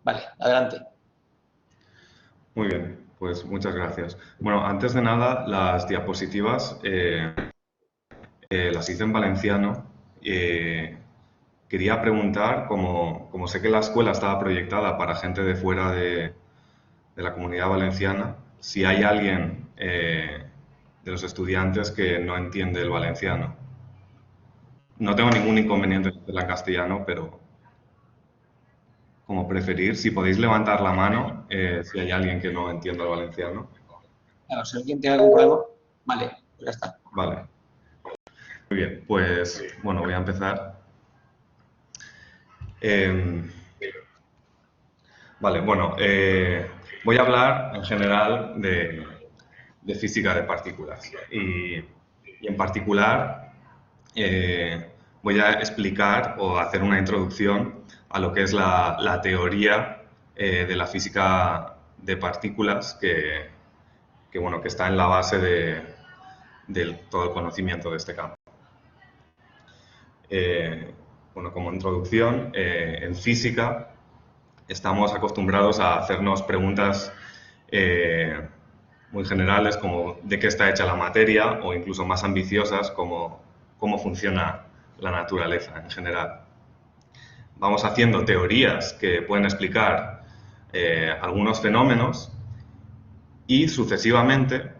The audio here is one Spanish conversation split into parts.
Vale, adelante. Muy bien, pues muchas gracias. Bueno, antes de nada, las diapositivas las hice en valenciano. Quería preguntar, como sé que la escuela estaba proyectada para gente de fuera de la Comunidad Valenciana, si hay alguien de los estudiantes que no entiende el valenciano. No tengo ningún inconveniente en hacerla en castellano, pero como preferir, si podéis levantar la mano si hay alguien que no entienda el valenciano. Claro, si alguien tiene algún problema, vale, pues ya está. Vale. Muy bien, pues bueno, voy a empezar. Vale, bueno, voy a hablar en general de física de partículas y en particular voy a explicar o hacer una introducción a lo que es la teoría de la física de partículas bueno, que está en la base de todo el conocimiento de este campo. Bueno, como introducción, en física estamos acostumbrados a hacernos preguntas muy generales como de qué está hecha la materia o incluso más ambiciosas como cómo funciona la naturaleza en general. Vamos haciendo teorías que pueden explicar algunos fenómenos y sucesivamente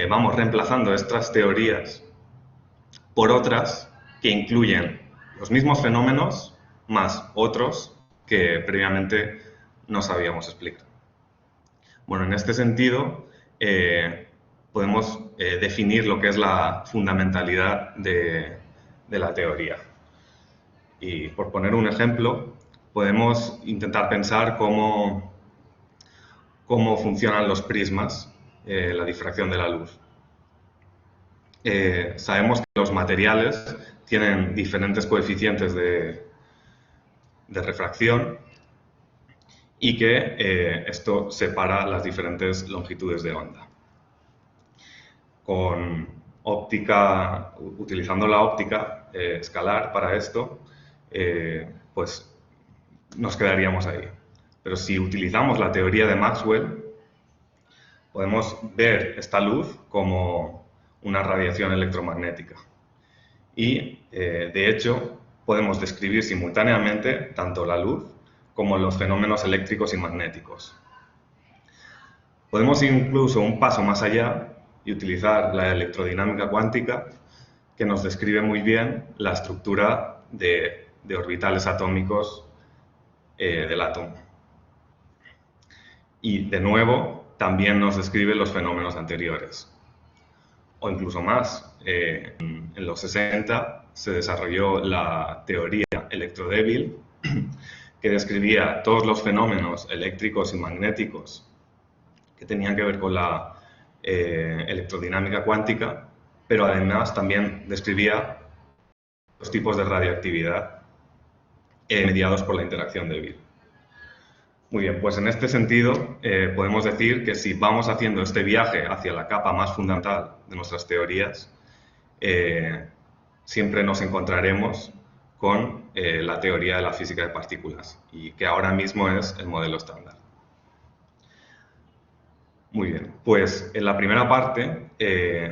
vamos reemplazando estas teorías por otras que incluyen los mismos fenómenos más otros que previamente no sabíamos explicar. Bueno, en este sentido, podemos definir lo que es la fundamentalidad de la teoría. Y por poner un ejemplo, podemos intentar pensar cómo funcionan los prismas, la difracción de la luz. Sabemos que los materiales tienen diferentes coeficientes de refracción y que esto separa las diferentes longitudes de onda. Con óptica, utilizando la óptica escalar para esto, pues nos quedaríamos ahí. Pero si utilizamos la teoría de Maxwell, podemos ver esta luz como una radiación electromagnética. Y, de hecho, podemos describir simultáneamente tanto la luz como los fenómenos eléctricos y magnéticos. Podemos ir incluso un paso más allá y utilizar la electrodinámica cuántica, que nos describe muy bien la estructura de orbitales atómicos del átomo. Y, de nuevo, también nos describe los fenómenos anteriores. O incluso más, en los 60 se desarrolló la teoría electrodébil, que describía todos los fenómenos eléctricos y magnéticos que tenían que ver con la electrodinámica cuántica, pero además también describía los tipos de radioactividad mediados por la interacción débil. Muy bien, pues en este sentido podemos decir que si vamos haciendo este viaje hacia la capa más fundamental de nuestras teorías, siempre nos encontraremos con la teoría de la física de partículas y que ahora mismo es el modelo estándar. Muy bien, pues en la primera parte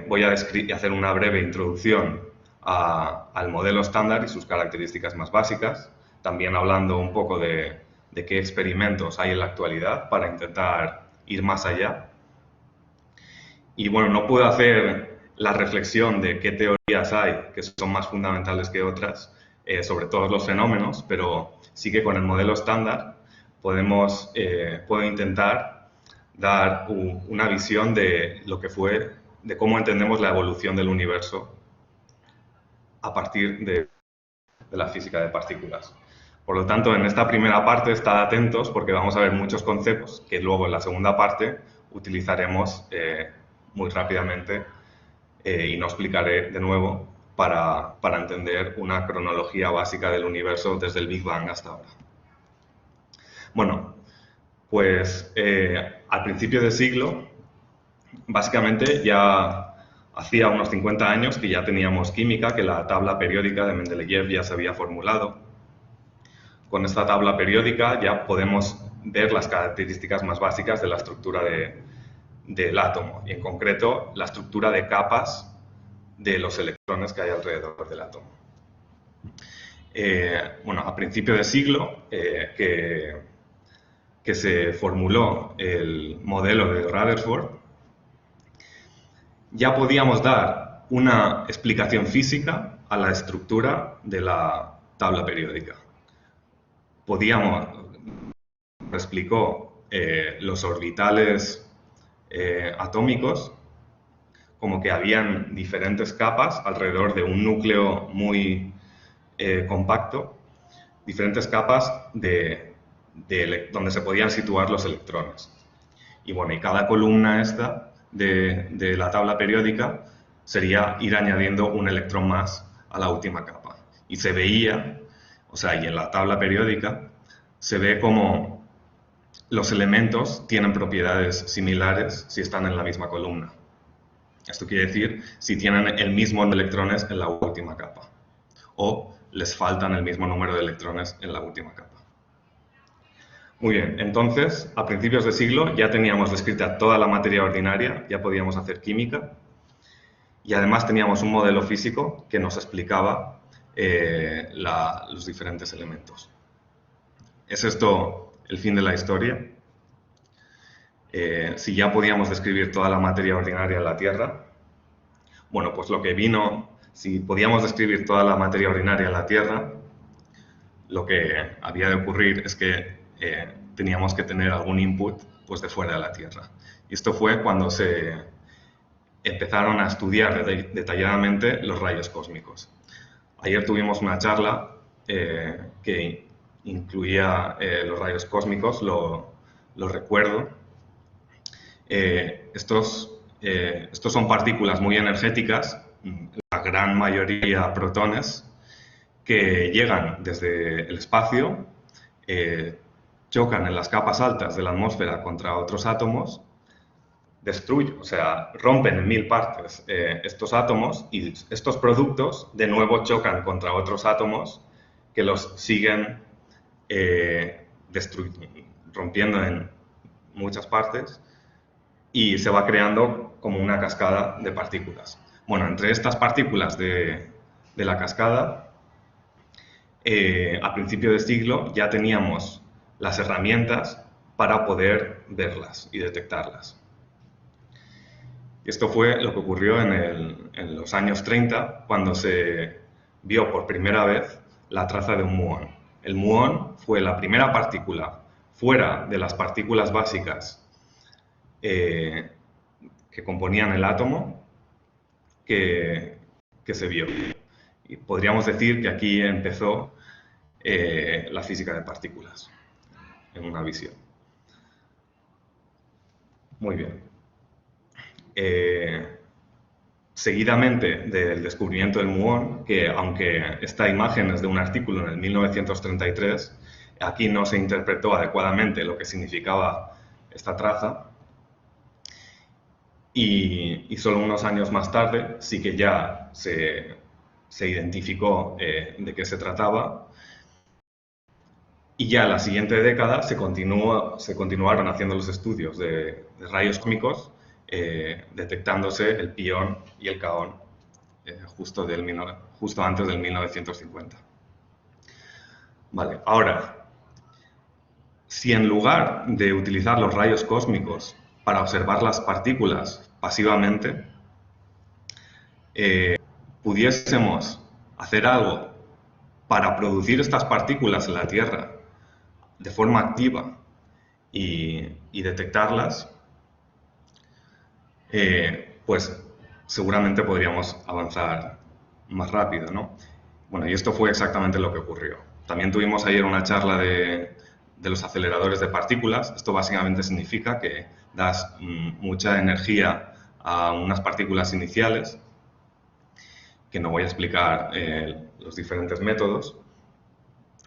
voy a hacer una breve introducción al modelo estándar y sus características más básicas, también hablando un poco de qué experimentos hay en la actualidad para intentar ir más allá. Y bueno, no puedo hacer la reflexión de qué teorías hay que son más fundamentales que otras sobre todos los fenómenos, pero sí que con el modelo estándar puedo intentar dar una visión de lo que fue, de cómo entendemos la evolución del universo a partir de la física de partículas. Por lo tanto, en esta primera parte, estad atentos porque vamos a ver muchos conceptos que luego en la segunda parte utilizaremos muy rápidamente y no explicaré de nuevo para entender una cronología básica del universo desde el Big Bang hasta ahora. Bueno, pues al principio del siglo, básicamente ya hacía unos 50 años que ya teníamos química, que la tabla periódica de Mendeleev ya se había formulado. con esta tabla periódica ya podemos ver las características más básicas de la estructura del átomo, y en concreto la estructura de capas de los electrones que hay alrededor del átomo. Bueno, a principio de siglo que se formuló el modelo de Rutherford, ya podíamos dar una explicación física a la estructura de la tabla periódica. Explicó los orbitales atómicos como que habían diferentes capas alrededor de un núcleo muy compacto, diferentes capas donde se podían situar los electrones. Y bueno, y cada columna esta de la tabla periódica sería ir añadiendo un electrón más a la última capa. Y se veía, o sea, y en la tabla periódica se ve como los elementos tienen propiedades similares si están en la misma columna. Esto quiere decir si tienen el mismo número de electrones en la última capa o les faltan el mismo número de electrones en la última capa. Muy bien, entonces, a principios de siglo ya teníamos descrita toda la materia ordinaria, ya podíamos hacer química y además teníamos un modelo físico que nos explicaba los diferentes elementos. ¿Es esto el fin de la historia? Si ya podíamos describir toda la materia ordinaria en la Tierra, bueno, pues lo que vino, si podíamos describir toda la materia ordinaria en la Tierra, lo que había de ocurrir es que teníamos que tener algún input pues, de fuera de la Tierra. Y esto fue cuando se empezaron a estudiar detalladamente los rayos cósmicos. Ayer tuvimos una charla que incluía los rayos cósmicos, lo recuerdo. Estos son partículas muy energéticas, la gran mayoría protones, que llegan desde el espacio, chocan en las capas altas de la atmósfera contra otros átomos, destruyen, o sea, rompen en 1000 partes estos átomos y estos productos de nuevo chocan contra otros átomos que los siguen rompiendo en muchas partes y se va creando como una cascada de partículas. Bueno, entre estas partículas de la cascada, a principio de siglo ya teníamos las herramientas para poder verlas y detectarlas. Esto fue lo que ocurrió en los años 30, cuando se vio por primera vez la traza de un muón. El muón fue la primera partícula fuera de las partículas básicas que componían el átomo que se vio. Y podríamos decir que aquí empezó la física de partículas, en una visión. Muy bien. Seguidamente del descubrimiento del muón, que aunque esta imagen es de un artículo en el 1933, aquí no se interpretó adecuadamente lo que significaba esta traza, y solo unos años más tarde sí que ya se identificó de qué se trataba, y ya en la siguiente década se continuaron haciendo los estudios de rayos cósmicos, detectándose el pión y el kaón justo antes del 1950. Vale, ahora, si en lugar de utilizar los rayos cósmicos para observar las partículas pasivamente, pudiésemos hacer algo para producir estas partículas en la Tierra de forma activa y detectarlas, pues seguramente podríamos avanzar más rápido, ¿no? Bueno, y esto fue exactamente lo que ocurrió. También tuvimos ayer una charla de los aceleradores de partículas. Esto básicamente significa que das mucha energía a unas partículas iniciales, que no voy a explicar los diferentes métodos,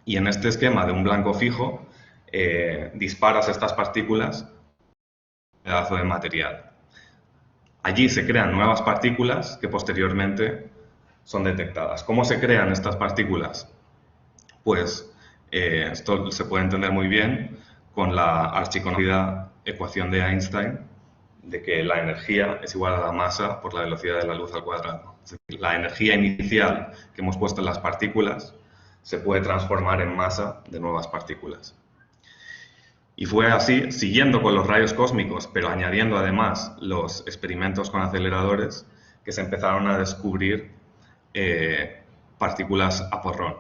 y en este esquema de un blanco fijo disparas estas partículas en un pedazo de material. Allí se crean nuevas partículas que posteriormente son detectadas. ¿Cómo se crean estas partículas? Pues Esto se puede entender muy bien con la archiconocida ecuación de Einstein de que la energía es igual a la masa por la velocidad de la luz al cuadrado. Es decir, la energía inicial que hemos puesto en las partículas se puede transformar en masa de nuevas partículas. Y fue así, siguiendo con los rayos cósmicos, pero añadiendo además los experimentos con aceleradores, que se empezaron a descubrir partículas a porrón.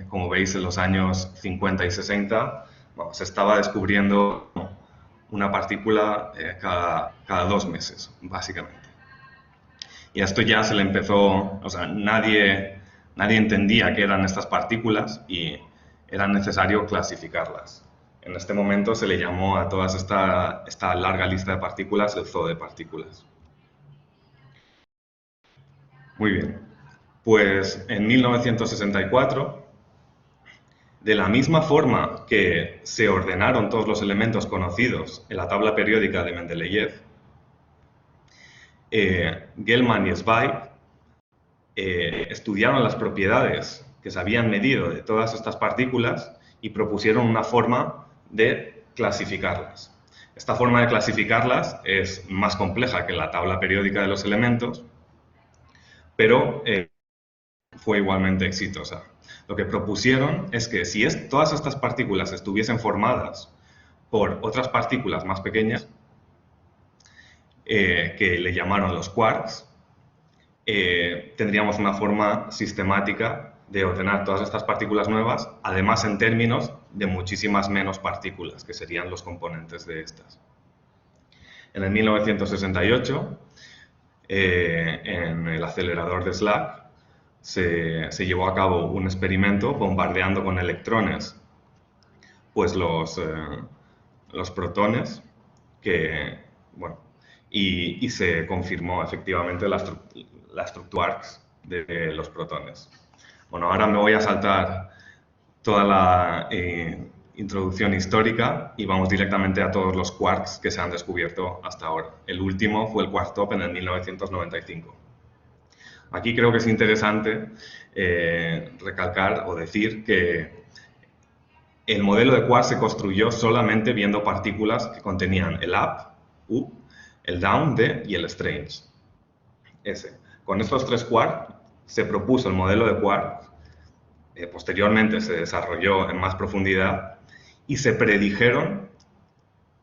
Como veis, en los años 50 y 60 se estaba descubriendo una partícula cada 2 meses, básicamente. Y a esto ya se le empezó, o sea, nadie entendía qué eran estas partículas y era necesario clasificarlas. En este momento se le llamó a toda esta larga lista de partículas el zoo de partículas. Muy bien, pues en 1964, de la misma forma que se ordenaron todos los elementos conocidos en la tabla periódica de Mendeleev, Gell-Mann y Zweig estudiaron las propiedades que se habían medido de todas estas partículas y propusieron una forma de clasificarlas. Esta forma de clasificarlas es más compleja que la tabla periódica de los elementos, pero fue igualmente exitosa. Lo que propusieron es que si todas estas partículas estuviesen formadas por otras partículas más pequeñas, que le llamaron los quarks, tendríamos una forma sistemática de ordenar todas estas partículas nuevas, además en términos de muchísimas menos partículas, que serían los componentes de estas. En el 1968, en el acelerador de SLAC, se llevó a cabo un experimento bombardeando con electrones pues los protones y se confirmó efectivamente la estructura de los protones. Bueno, ahora me voy a saltar toda la introducción histórica y vamos directamente a todos los quarks que se han descubierto hasta ahora. El último fue el quark top en el 1995. Aquí creo que es interesante recalcar o decir que el modelo de quark se construyó solamente viendo partículas que contenían el up, U, el down, D, y el strange, S. Con estos 3 quarks se propuso el modelo de quark, posteriormente se desarrolló en más profundidad y se predijeron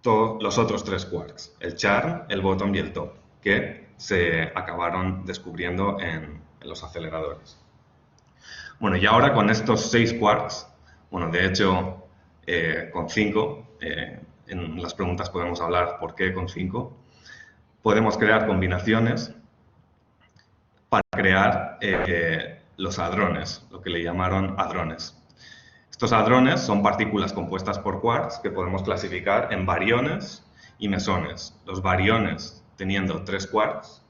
todos los otros 3 quarks, el charm, el bottom y el top, que se acabaron descubriendo en los aceleradores. Bueno, y ahora con estos 6 quarks, bueno, de hecho, con 5, en las preguntas podemos hablar por qué con 5, podemos crear combinaciones para crear los hadrones, lo que le llamaron hadrones. Estos hadrones son partículas compuestas por quarks que podemos clasificar en bariones y mesones. Los bariones teniendo 3 quarks,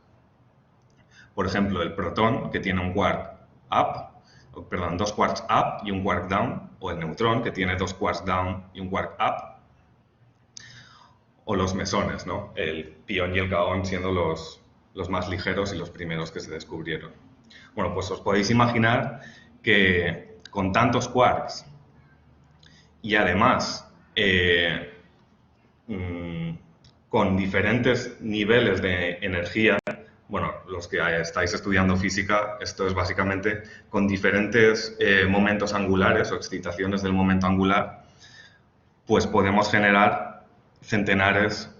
por ejemplo, el protón, que tiene un quark up, perdón, 2 quarks up y un quark down, o el neutrón, que tiene 2 quarks down y un quark up, o los mesones, ¿no? El pión y el kaón siendo los más ligeros y los primeros que se descubrieron. Bueno, pues os podéis imaginar que con tantos quarks y además con diferentes niveles de energía, bueno, los que estáis estudiando física, esto es básicamente con diferentes momentos angulares o excitaciones del momento angular, pues podemos generar centenares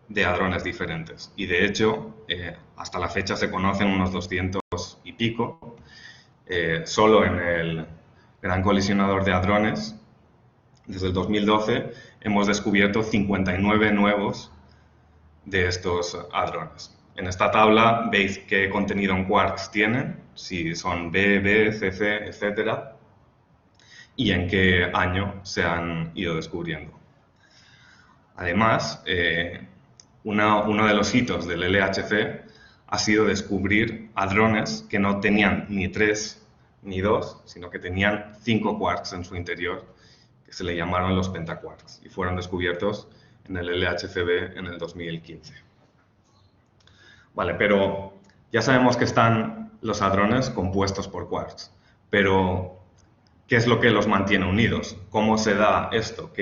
de hadrones diferentes. Y de hecho, hasta la fecha se conocen unos 200 y pico. Solo en el Gran Colisionador de Hadrones, desde el 2012, hemos descubierto 59 nuevos de estos hadrones. En esta tabla veis qué contenido en quarks tienen, si son B, B, CC, etc. y en qué año se han ido descubriendo. Además, uno de los hitos del LHC ha sido descubrir hadrones que no tenían ni 3 ni 2, sino que tenían 5 quarks en su interior, que se le llamaron los pentaquarks, y fueron descubiertos en el LHCb en el 2015. Vale, pero ya sabemos que están los hadrones compuestos por quarks, pero ¿qué es lo que los mantiene unidos? ¿Cómo se da esto?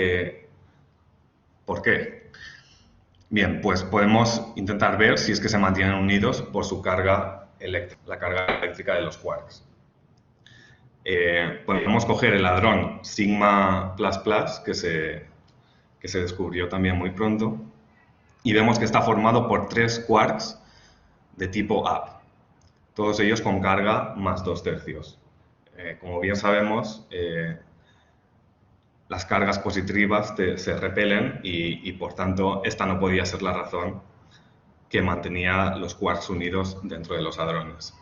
¿Por qué? Bien, pues podemos intentar ver si es que se mantienen unidos por su carga eléctrica, la carga eléctrica de los quarks. Podemos coger el hadrón sigma++, que se descubrió también muy pronto, y vemos que está formado por 3 quarks de tipo A, todos ellos con carga más 2/3. Como bien sabemos, las cargas positivas se repelen y, por tanto, esta no podía ser la razón que mantenía los quarks unidos dentro de los hadrones.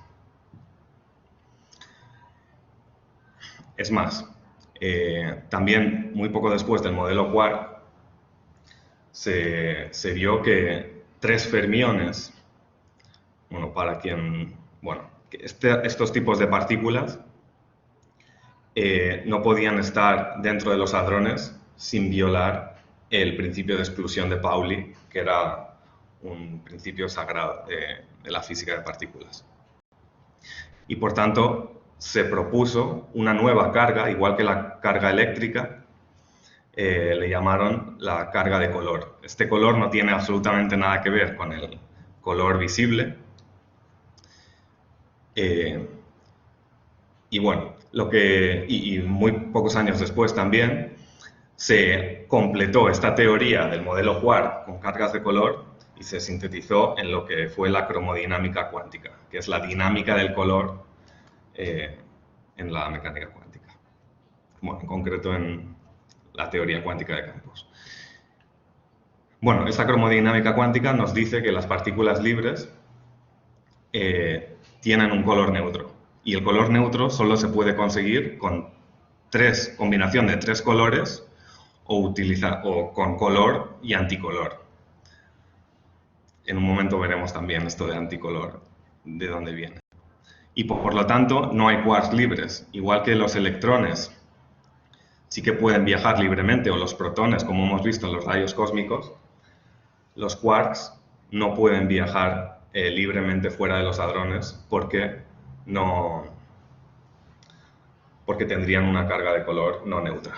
Es más, también muy poco después del modelo quark, se vio que 3 fermiones, estos tipos de partículas no podían estar dentro de los hadrones sin violar el principio de exclusión de Pauli, que era un principio sagrado de la física de partículas. Y por tanto, se propuso una nueva carga, igual que la carga eléctrica, le llamaron la carga de color. Este color no tiene absolutamente nada que ver con el color visible. Y bueno, muy pocos años después también se completó esta teoría del modelo quark con cargas de color y se sintetizó en lo que fue la cromodinámica cuántica, que es la dinámica del color en la mecánica cuántica. Bueno, en concreto en la teoría cuántica de campos. Bueno, esta cromodinámica cuántica nos dice que las partículas libres tienen un color neutro. Y el color neutro solo se puede conseguir con combinación de 3 colores o con color y anticolor. En un momento veremos también esto de anticolor, de dónde viene. Y por lo tanto, no hay quarks libres. Igual que los electrones sí que pueden viajar libremente, o los protones, como hemos visto en los rayos cósmicos, los quarks no pueden viajar libremente fuera de los hadrones porque tendrían una carga de color no neutra.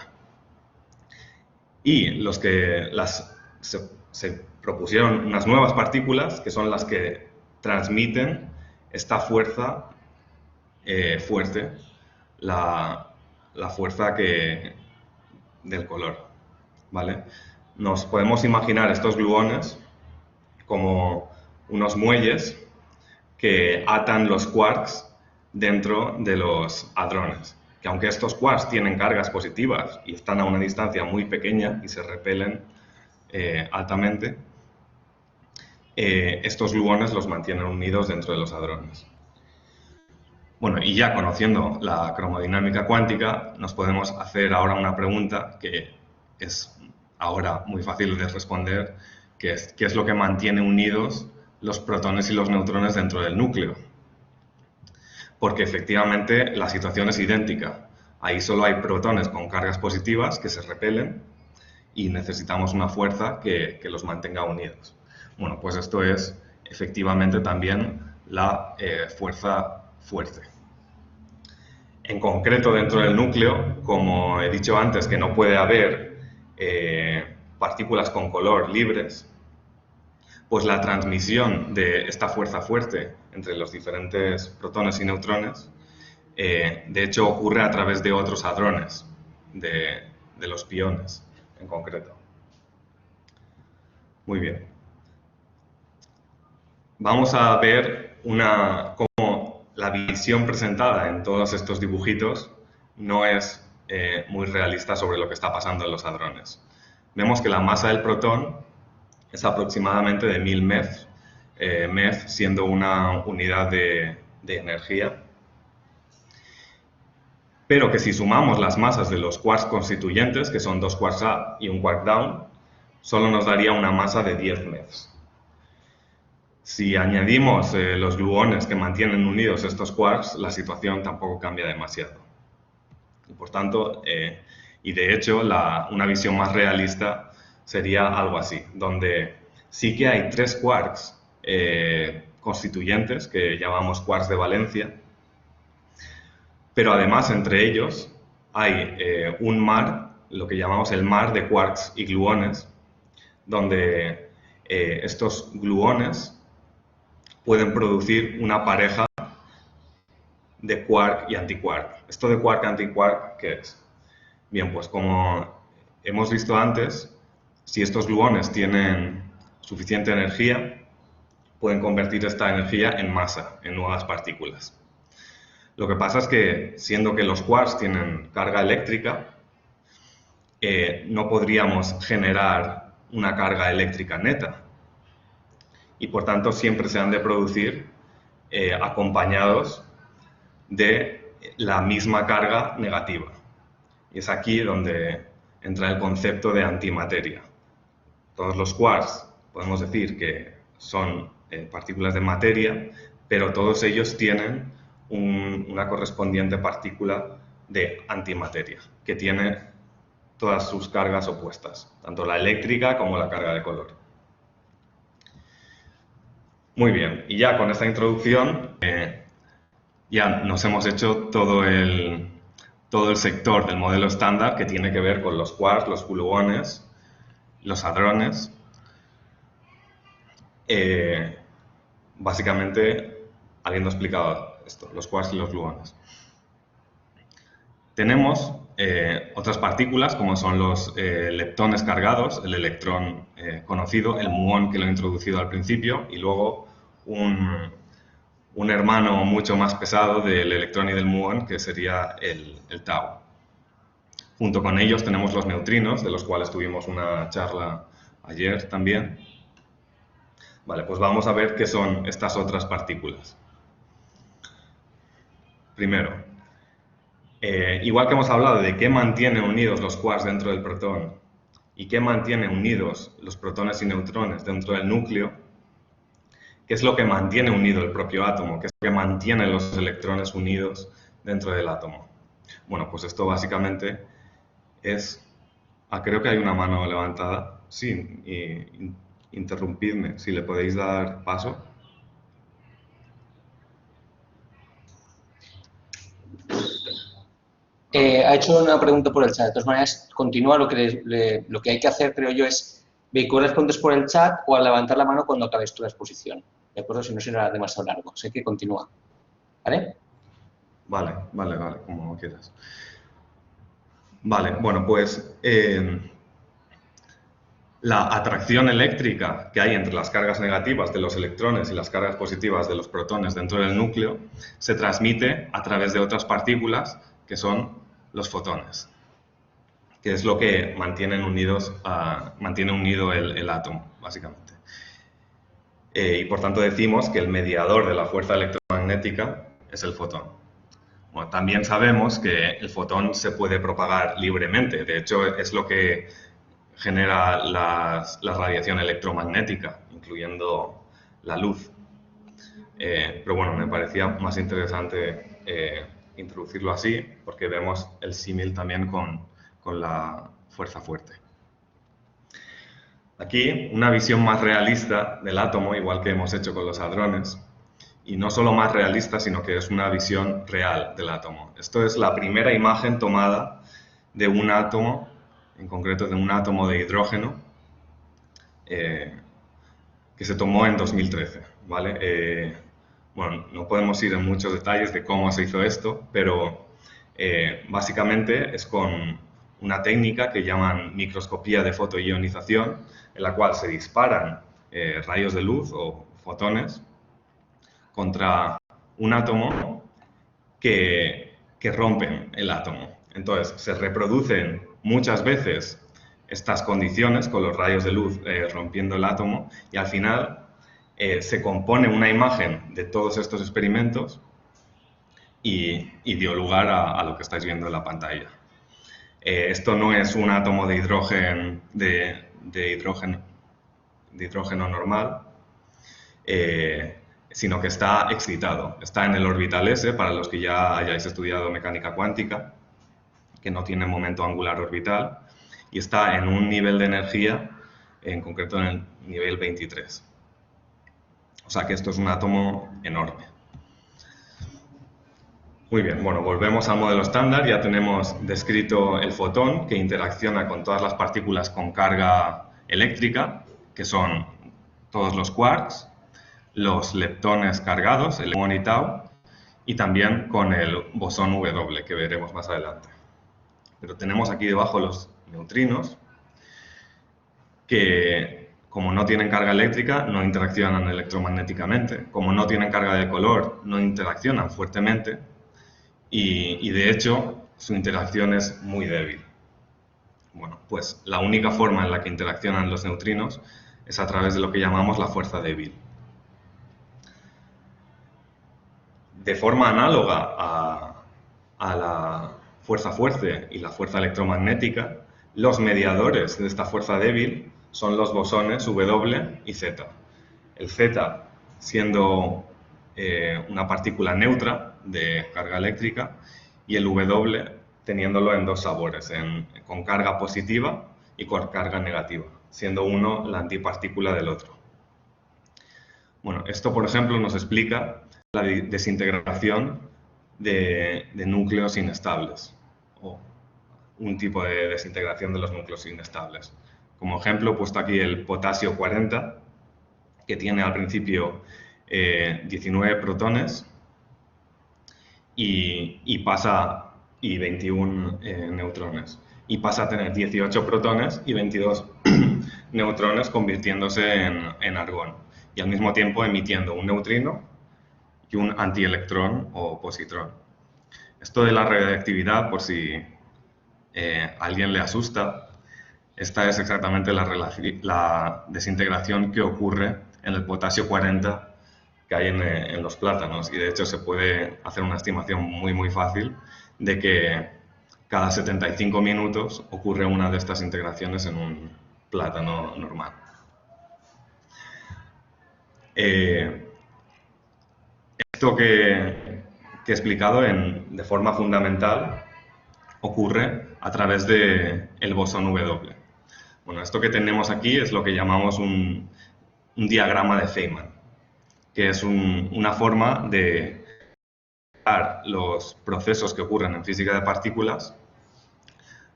Y se propusieron unas nuevas partículas que son las que transmiten esta fuerza fuerte, la fuerza del color, ¿vale? Nos podemos imaginar estos gluones como unos muelles que atan los quarks dentro de los hadrones, que aunque estos quarks tienen cargas positivas y están a una distancia muy pequeña y se repelen altamente, estos gluones los mantienen unidos dentro de los hadrones. Bueno, y ya conociendo la cromodinámica cuántica, nos podemos hacer ahora una pregunta que es ahora muy fácil de responder, que es ¿qué es lo que mantiene unidos los protones y los neutrones dentro del núcleo? Porque efectivamente la situación es idéntica. Ahí solo hay protones con cargas positivas que se repelen y necesitamos una fuerza que los mantenga unidos. Bueno, pues esto es efectivamente también la fuerza fuerte. En concreto, dentro del núcleo, como he dicho antes, que no puede haber partículas con color libres, pues la transmisión de esta fuerza fuerte entre los diferentes protones y neutrones, de hecho, ocurre a través de otros hadrones, de los piones en concreto. Muy bien. Vamos a ver cómo la visión presentada en todos estos dibujitos no es muy realista sobre lo que está pasando en los hadrones. Vemos que la masa del protón es aproximadamente de 1000 MeV, MeV siendo una unidad de energía, pero que si sumamos las masas de los quarks constituyentes, que son 2 quarks up y 1 quark down, solo nos daría una masa de 10 MeV. Si añadimos los gluones que mantienen unidos estos quarks, la situación tampoco cambia demasiado. Y por tanto, y de hecho, una visión más realista sería algo así, donde sí que hay 3 quarks constituyentes, que llamamos quarks de valencia, pero además entre ellos hay un mar, lo que llamamos el mar de quarks y gluones, donde estos gluones pueden producir una pareja de quark y antiquark. ¿Esto de quark y antiquark qué es? Bien, pues como hemos visto antes, si estos gluones tienen suficiente energía, pueden convertir esta energía en masa, en nuevas partículas. Lo que pasa es que, siendo que los quarks tienen carga eléctrica, no podríamos generar una carga eléctrica neta. Y por tanto siempre se han de producir acompañados de la misma carga negativa. Y es aquí donde entra el concepto de antimateria. Todos los quarks podemos decir que son partículas de materia, pero todos ellos tienen una correspondiente partícula de antimateria, que tiene todas sus cargas opuestas, tanto la eléctrica como la carga de color. Muy bien, y ya con esta introducción ya nos hemos hecho todo el sector del modelo estándar que tiene que ver con los quarks, los gluones, los hadrones. Básicamente, habiendo explicado esto, los quarks y los gluones. Tenemos otras partículas, como son los leptones cargados, el electrón conocido, el muón que lo he introducido al principio, y luego un hermano mucho más pesado del electrón y del muón, que sería el tau. Junto con ellos tenemos los neutrinos, de los cuales tuvimos una charla ayer también. Vale, pues vamos a ver qué son estas otras partículas. Primero, igual que hemos hablado de qué mantiene unidos los quarks dentro del protón y qué mantiene unidos los protones y neutrones dentro del núcleo, ¿qué es lo que mantiene unido el propio átomo? ¿Qué es lo que mantiene los electrones unidos dentro del átomo? Bueno, pues esto básicamente es... creo que hay una mano levantada. Sí, interrumpidme, si le podéis dar paso. Ha hecho una pregunta por el chat. De todas maneras, continúa. Lo que hay que hacer, creo yo, es vehicular respondes por el chat o al levantar la mano cuando acabes tu exposición. ¿De acuerdo? Si no será demasiado largo. Sé que continúa. ¿Vale? Vale, como quieras. Vale, bueno, pues la atracción eléctrica que hay entre las cargas negativas de los electrones y las cargas positivas de los protones dentro del núcleo se transmite a través de otras partículas que son los fotones, que es lo que mantiene unido el átomo, básicamente. Y por tanto decimos que el mediador de la fuerza electromagnética es el fotón. Bueno, también sabemos que el fotón se puede propagar libremente, de hecho es lo que genera la radiación electromagnética, incluyendo la luz. Pero bueno, me parecía más interesante introducirlo así, porque vemos el símil también con la fuerza fuerte. Aquí, una visión más realista del átomo, igual que hemos hecho con los hadrones, y no solo más realista, sino que es una visión real del átomo. Esto es la primera imagen tomada de un átomo, en concreto de un átomo de hidrógeno, que se tomó en 2013, ¿vale? Bueno, no podemos ir en muchos detalles de cómo se hizo esto, pero básicamente es con una técnica que llaman microscopía de fotoionización, en la cual se disparan rayos de luz o fotones contra un átomo que rompen el átomo. Entonces, se reproducen muchas veces estas condiciones con los rayos de luz rompiendo el átomo y al final se compone una imagen de todos estos experimentos y dio lugar a lo que estáis viendo en la pantalla. Esto no es un átomo de hidrógeno normal, sino que está excitado. Está en el orbital S, para los que ya hayáis estudiado mecánica cuántica, que no tiene momento angular orbital, y está en un nivel de energía, en concreto en el nivel 23. O sea que esto es un átomo enorme. Muy bien, bueno, volvemos al modelo estándar. Ya tenemos descrito el fotón que interacciona con todas las partículas con carga eléctrica, que son todos los quarks, los leptones cargados, el muón y tau, y también con el bosón W, que veremos más adelante. Pero tenemos aquí debajo los neutrinos, que como no tienen carga eléctrica, no interaccionan electromagnéticamente. Como no tienen carga de color, no interaccionan fuertemente. Y de hecho, su interacción es muy débil. Bueno, pues la única forma en la que interaccionan los neutrinos es a través de lo que llamamos la fuerza débil. De forma análoga a la fuerza fuerte y la fuerza electromagnética, los mediadores de esta fuerza débil son los bosones W y Z. El Z siendo una partícula neutra de carga eléctrica y el W teniéndolo en dos sabores, con carga positiva y con carga negativa, siendo uno la antipartícula del otro. Bueno, esto por ejemplo nos explica la desintegración de núcleos inestables, o un tipo de desintegración de los núcleos inestables. Como ejemplo he puesto aquí el potasio 40, que tiene al principio 19 protones y 21 neutrones. Y pasa a tener 18 protones y 22 neutrones, convirtiéndose en argón. Y al mismo tiempo emitiendo un neutrino y un antielectrón o positrón. Esto de la radiactividad, por si a alguien le asusta, esta es exactamente la desintegración que ocurre en el potasio 40 que hay en los plátanos, y de hecho se puede hacer una estimación muy fácil de que cada 75 minutos ocurre una de estas integraciones en un plátano normal. Esto que he explicado de forma fundamental ocurre a través del bosón W. Bueno, esto que tenemos aquí es lo que llamamos un diagrama de Feynman, que es una forma de explicar los procesos que ocurren en física de partículas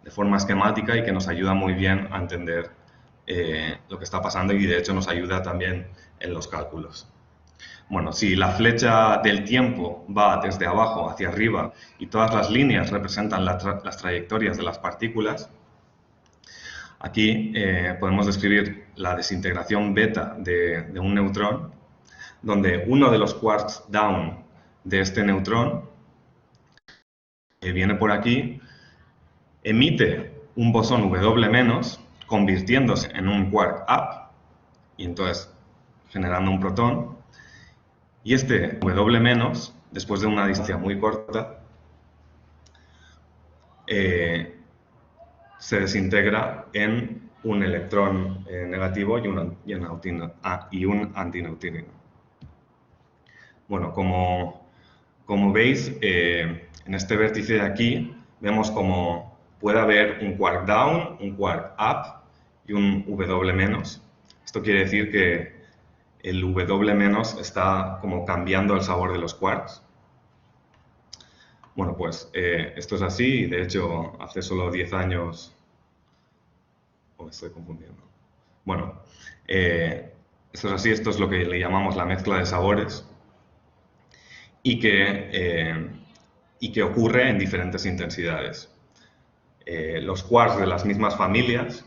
de forma esquemática y que nos ayuda muy bien a entender lo que está pasando, y de hecho nos ayuda también en los cálculos. Bueno, si la flecha del tiempo va desde abajo hacia arriba y todas las líneas representan las trayectorias de las partículas, aquí podemos describir la desintegración beta de un neutrón, donde uno de los quarks down de este neutrón que viene por aquí, emite un bosón W-, convirtiéndose en un quark up, y entonces generando un protón. Y este W-, después de una distancia muy corta, se desintegra en un electrón negativo y un antineutrino. Bueno, como veis, en este vértice de aquí vemos como puede haber un quark down, un quark up y un W-. Esto quiere decir que el W- está como cambiando el sabor de los quarks. Bueno, pues esto es así, y de hecho hace solo 10 años... me estoy confundiendo. Bueno, esto es así, esto es lo que le llamamos la mezcla de sabores, y que ocurre en diferentes intensidades. Los quarks de las mismas familias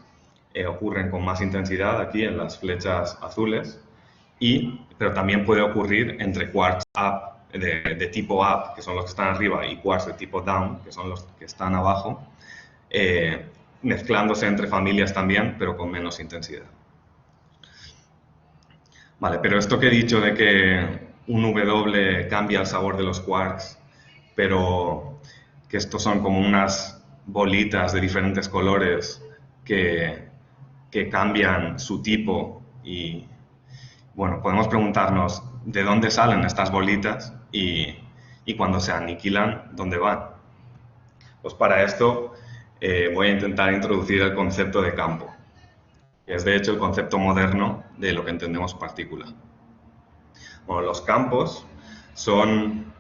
ocurren con más intensidad aquí en las flechas azules, pero también puede ocurrir entre quarks up, de tipo up, que son los que están arriba, y quarks de tipo down, que son los que están abajo, mezclándose entre familias también, pero con menos intensidad. Vale, pero esto que he dicho de que un W cambia el sabor de los quarks, pero que estos son como unas bolitas de diferentes colores que cambian su tipo, y bueno, podemos preguntarnos de dónde salen estas bolitas y cuando se aniquilan, ¿dónde van? Pues para esto voy a intentar introducir el concepto de campo, que es de hecho el concepto moderno de lo que entendemos partícula. Bueno, los campos son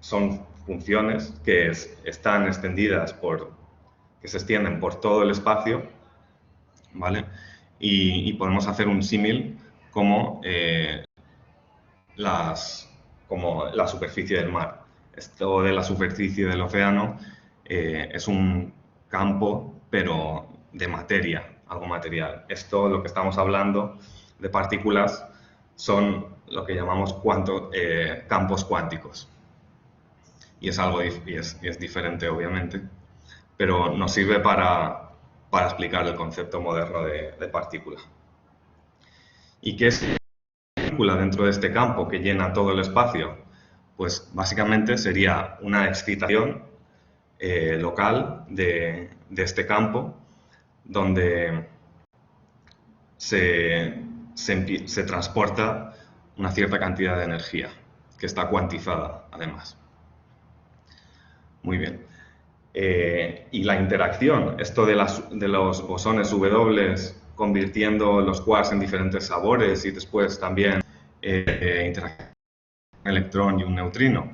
son funciones que están extendidas que se extienden por todo el espacio, ¿vale? Y podemos hacer un símil como la superficie del mar. Esto de la superficie del océano es un campo, pero de materia, algo material. Esto, lo que estamos hablando de partículas, son lo que llamamos campos cuánticos. Y es algo es diferente, obviamente, pero nos sirve para explicar el concepto moderno de partícula. ¿Y qué es partícula dentro de este campo que llena todo el espacio? Pues básicamente sería una excitación local de este campo, donde se transporta una cierta cantidad de energía, que está cuantizada, además. Muy bien. Y la interacción, esto de los bosones W convirtiendo los quarks en diferentes sabores y después también interacción un electrón y un neutrino,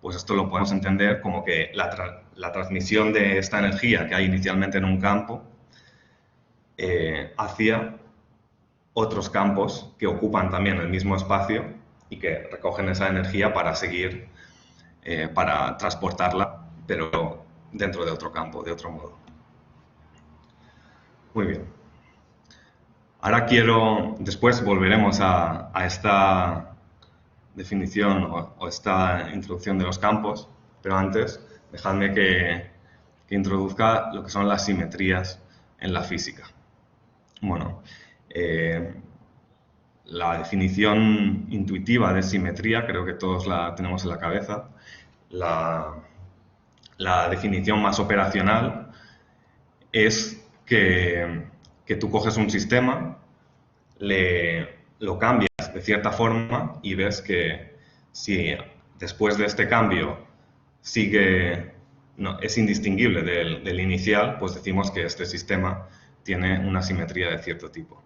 pues esto lo podemos entender como que la transmisión de esta energía que hay inicialmente en un campo hacia otros campos que ocupan también el mismo espacio y que recogen esa energía para seguir, para transportarla, pero dentro de otro campo, de otro modo. Muy bien. Ahora después volveremos a esta definición o esta introducción de los campos, pero antes dejadme que introduzca lo que son las simetrías en la física. Bueno, la definición intuitiva de simetría, creo que todos la tenemos en la cabeza. La definición más operacional es que tú coges un sistema, lo cambias de cierta forma y ves que si después de este cambio es indistinguible del inicial, pues decimos que este sistema tiene una simetría de cierto tipo.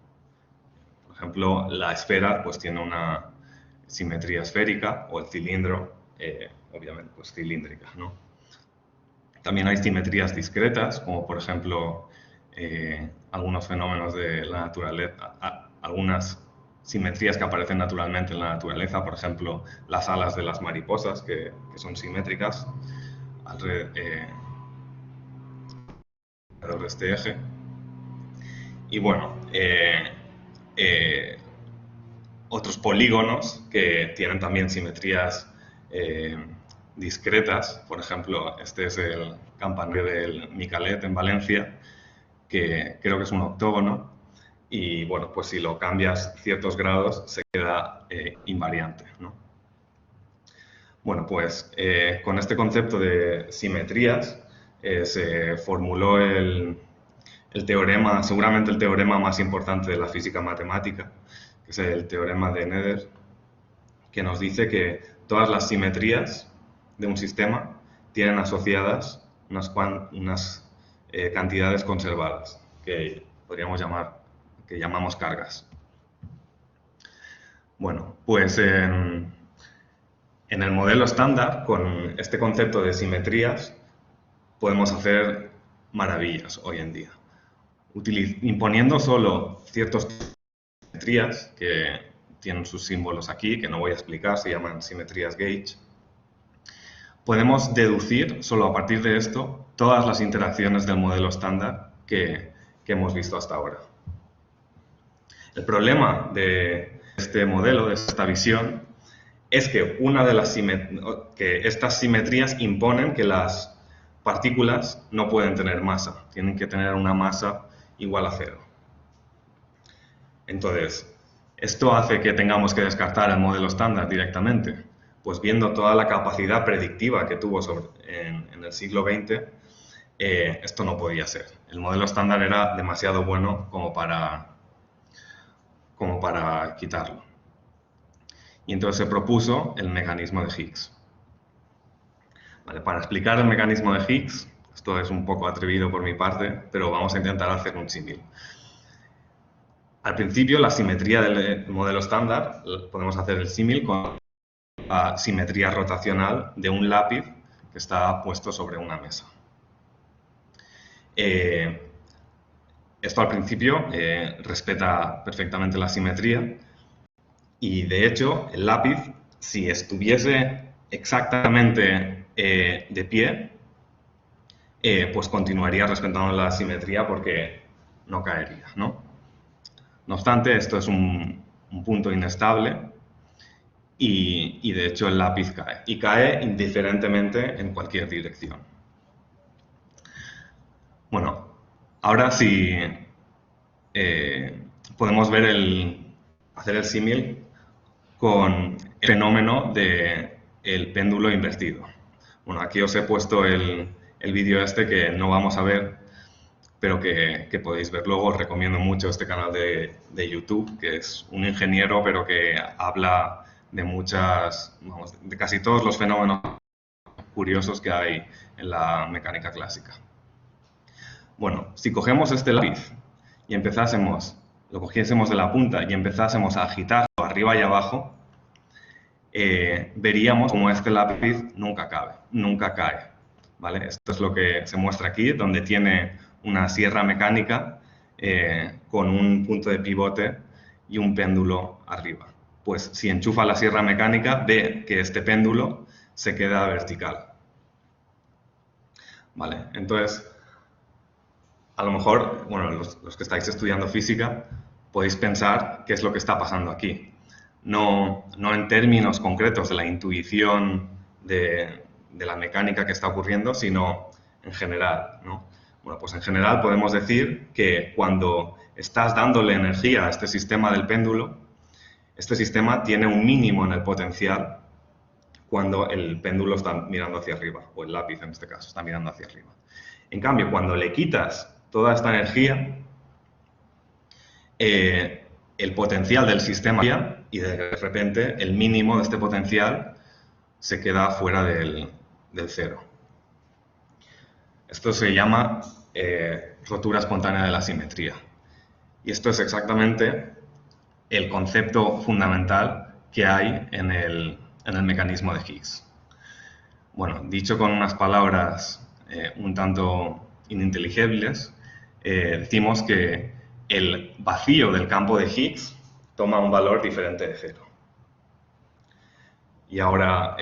Por ejemplo, la esfera pues tiene una simetría esférica, o el cilindro, obviamente, pues cilíndrica, ¿no? También hay simetrías discretas, como por ejemplo algunos fenómenos de la naturaleza, algunas simetrías que aparecen naturalmente en la naturaleza, por ejemplo, las alas de las mariposas, que son simétricas alrededor de este eje. Y bueno, otros polígonos que tienen también simetrías discretas, por ejemplo, este es el campanario del Micalet en Valencia, que creo que es un octógono, y bueno, pues si lo cambias ciertos grados se queda invariante, ¿no? Bueno, pues con este concepto de simetrías se formuló el teorema, seguramente el teorema más importante de la física matemática, que es el teorema de Noether, que nos dice que todas las simetrías de un sistema tienen asociadas unas cantidades conservadas, que podríamos que llamamos cargas. Bueno, pues en el modelo estándar, con este concepto de simetrías, podemos hacer maravillas hoy en día. Imponiendo solo ciertas simetrías que tienen sus símbolos aquí, que no voy a explicar, se llaman simetrías gauge, podemos deducir solo a partir de esto todas las interacciones del modelo estándar que hemos visto hasta ahora. El problema de este modelo, de esta visión, es que estas simetrías imponen que las partículas no pueden tener masa, tienen que tener una masa igual a 0. Entonces, ¿esto hace que tengamos que descartar el modelo estándar directamente? Pues viendo toda la capacidad predictiva que tuvo en el siglo XX, esto no podía ser. El modelo estándar era demasiado bueno como para quitarlo. Y entonces se propuso el mecanismo de Higgs. Vale, para explicar el mecanismo de Higgs, esto es un poco atrevido por mi parte, pero vamos a intentar hacer un símil. Al principio, la simetría del modelo estándar, podemos hacer el símil con la simetría rotacional de un lápiz que está puesto sobre una mesa. Esto al principio respeta perfectamente la simetría y, de hecho, el lápiz, si estuviese exactamente de pie, pues continuaría respetando la simetría porque no caería, ¿no? No obstante, esto es un punto inestable y, de hecho, el lápiz cae. Y cae indiferentemente en cualquier dirección. Bueno, ahora sí podemos ver hacer el símil con el fenómeno del péndulo invertido. Bueno, aquí os he puesto el vídeo este que no vamos a ver, pero que podéis ver luego. Os recomiendo mucho este canal de YouTube, que es un ingeniero, pero que habla de de casi todos los fenómenos curiosos que hay en la mecánica clásica. Bueno, si cogemos este lápiz y lo cogiésemos de la punta y empezásemos a agitarlo arriba y abajo, veríamos como este lápiz nunca cae, ¿vale? Esto es lo que se muestra aquí, donde tiene una sierra mecánica con un punto de pivote y un péndulo arriba. Pues si enchufa la sierra mecánica, ve que este péndulo se queda vertical, ¿vale? Entonces, a lo mejor, bueno, los que estáis estudiando física, podéis pensar qué es lo que está pasando aquí. No en términos concretos de la intuición de la mecánica que está ocurriendo, sino en general, ¿no? Bueno, pues en general podemos decir que cuando estás dándole energía a este sistema del péndulo, este sistema tiene un mínimo en el potencial cuando el péndulo está mirando hacia arriba, o el lápiz en este caso está mirando hacia arriba. En cambio, cuando le quitas toda esta energía, el potencial del sistema y de repente el mínimo de este potencial se queda fuera del cero. Esto se llama rotura espontánea de la simetría. Y esto es exactamente el concepto fundamental que hay en el mecanismo de Higgs. Bueno, dicho con unas palabras un tanto ininteligibles, decimos que el vacío del campo de Higgs toma un valor diferente de cero. Y ahora,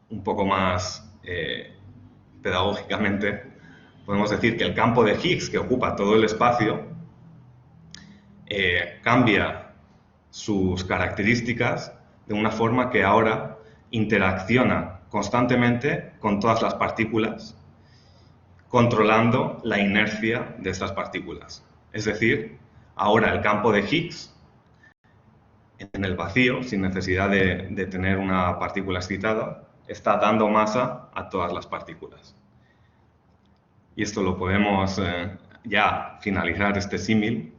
un poco más pedagógicamente, podemos decir que el campo de Higgs, que ocupa todo el espacio, cambia sus características de una forma que ahora interacciona constantemente con todas las partículas, controlando la inercia de estas partículas. Es decir, ahora el campo de Higgs, en el vacío, sin necesidad de tener una partícula excitada, está dando masa a todas las partículas. Y esto lo podemos ya finalizar este símil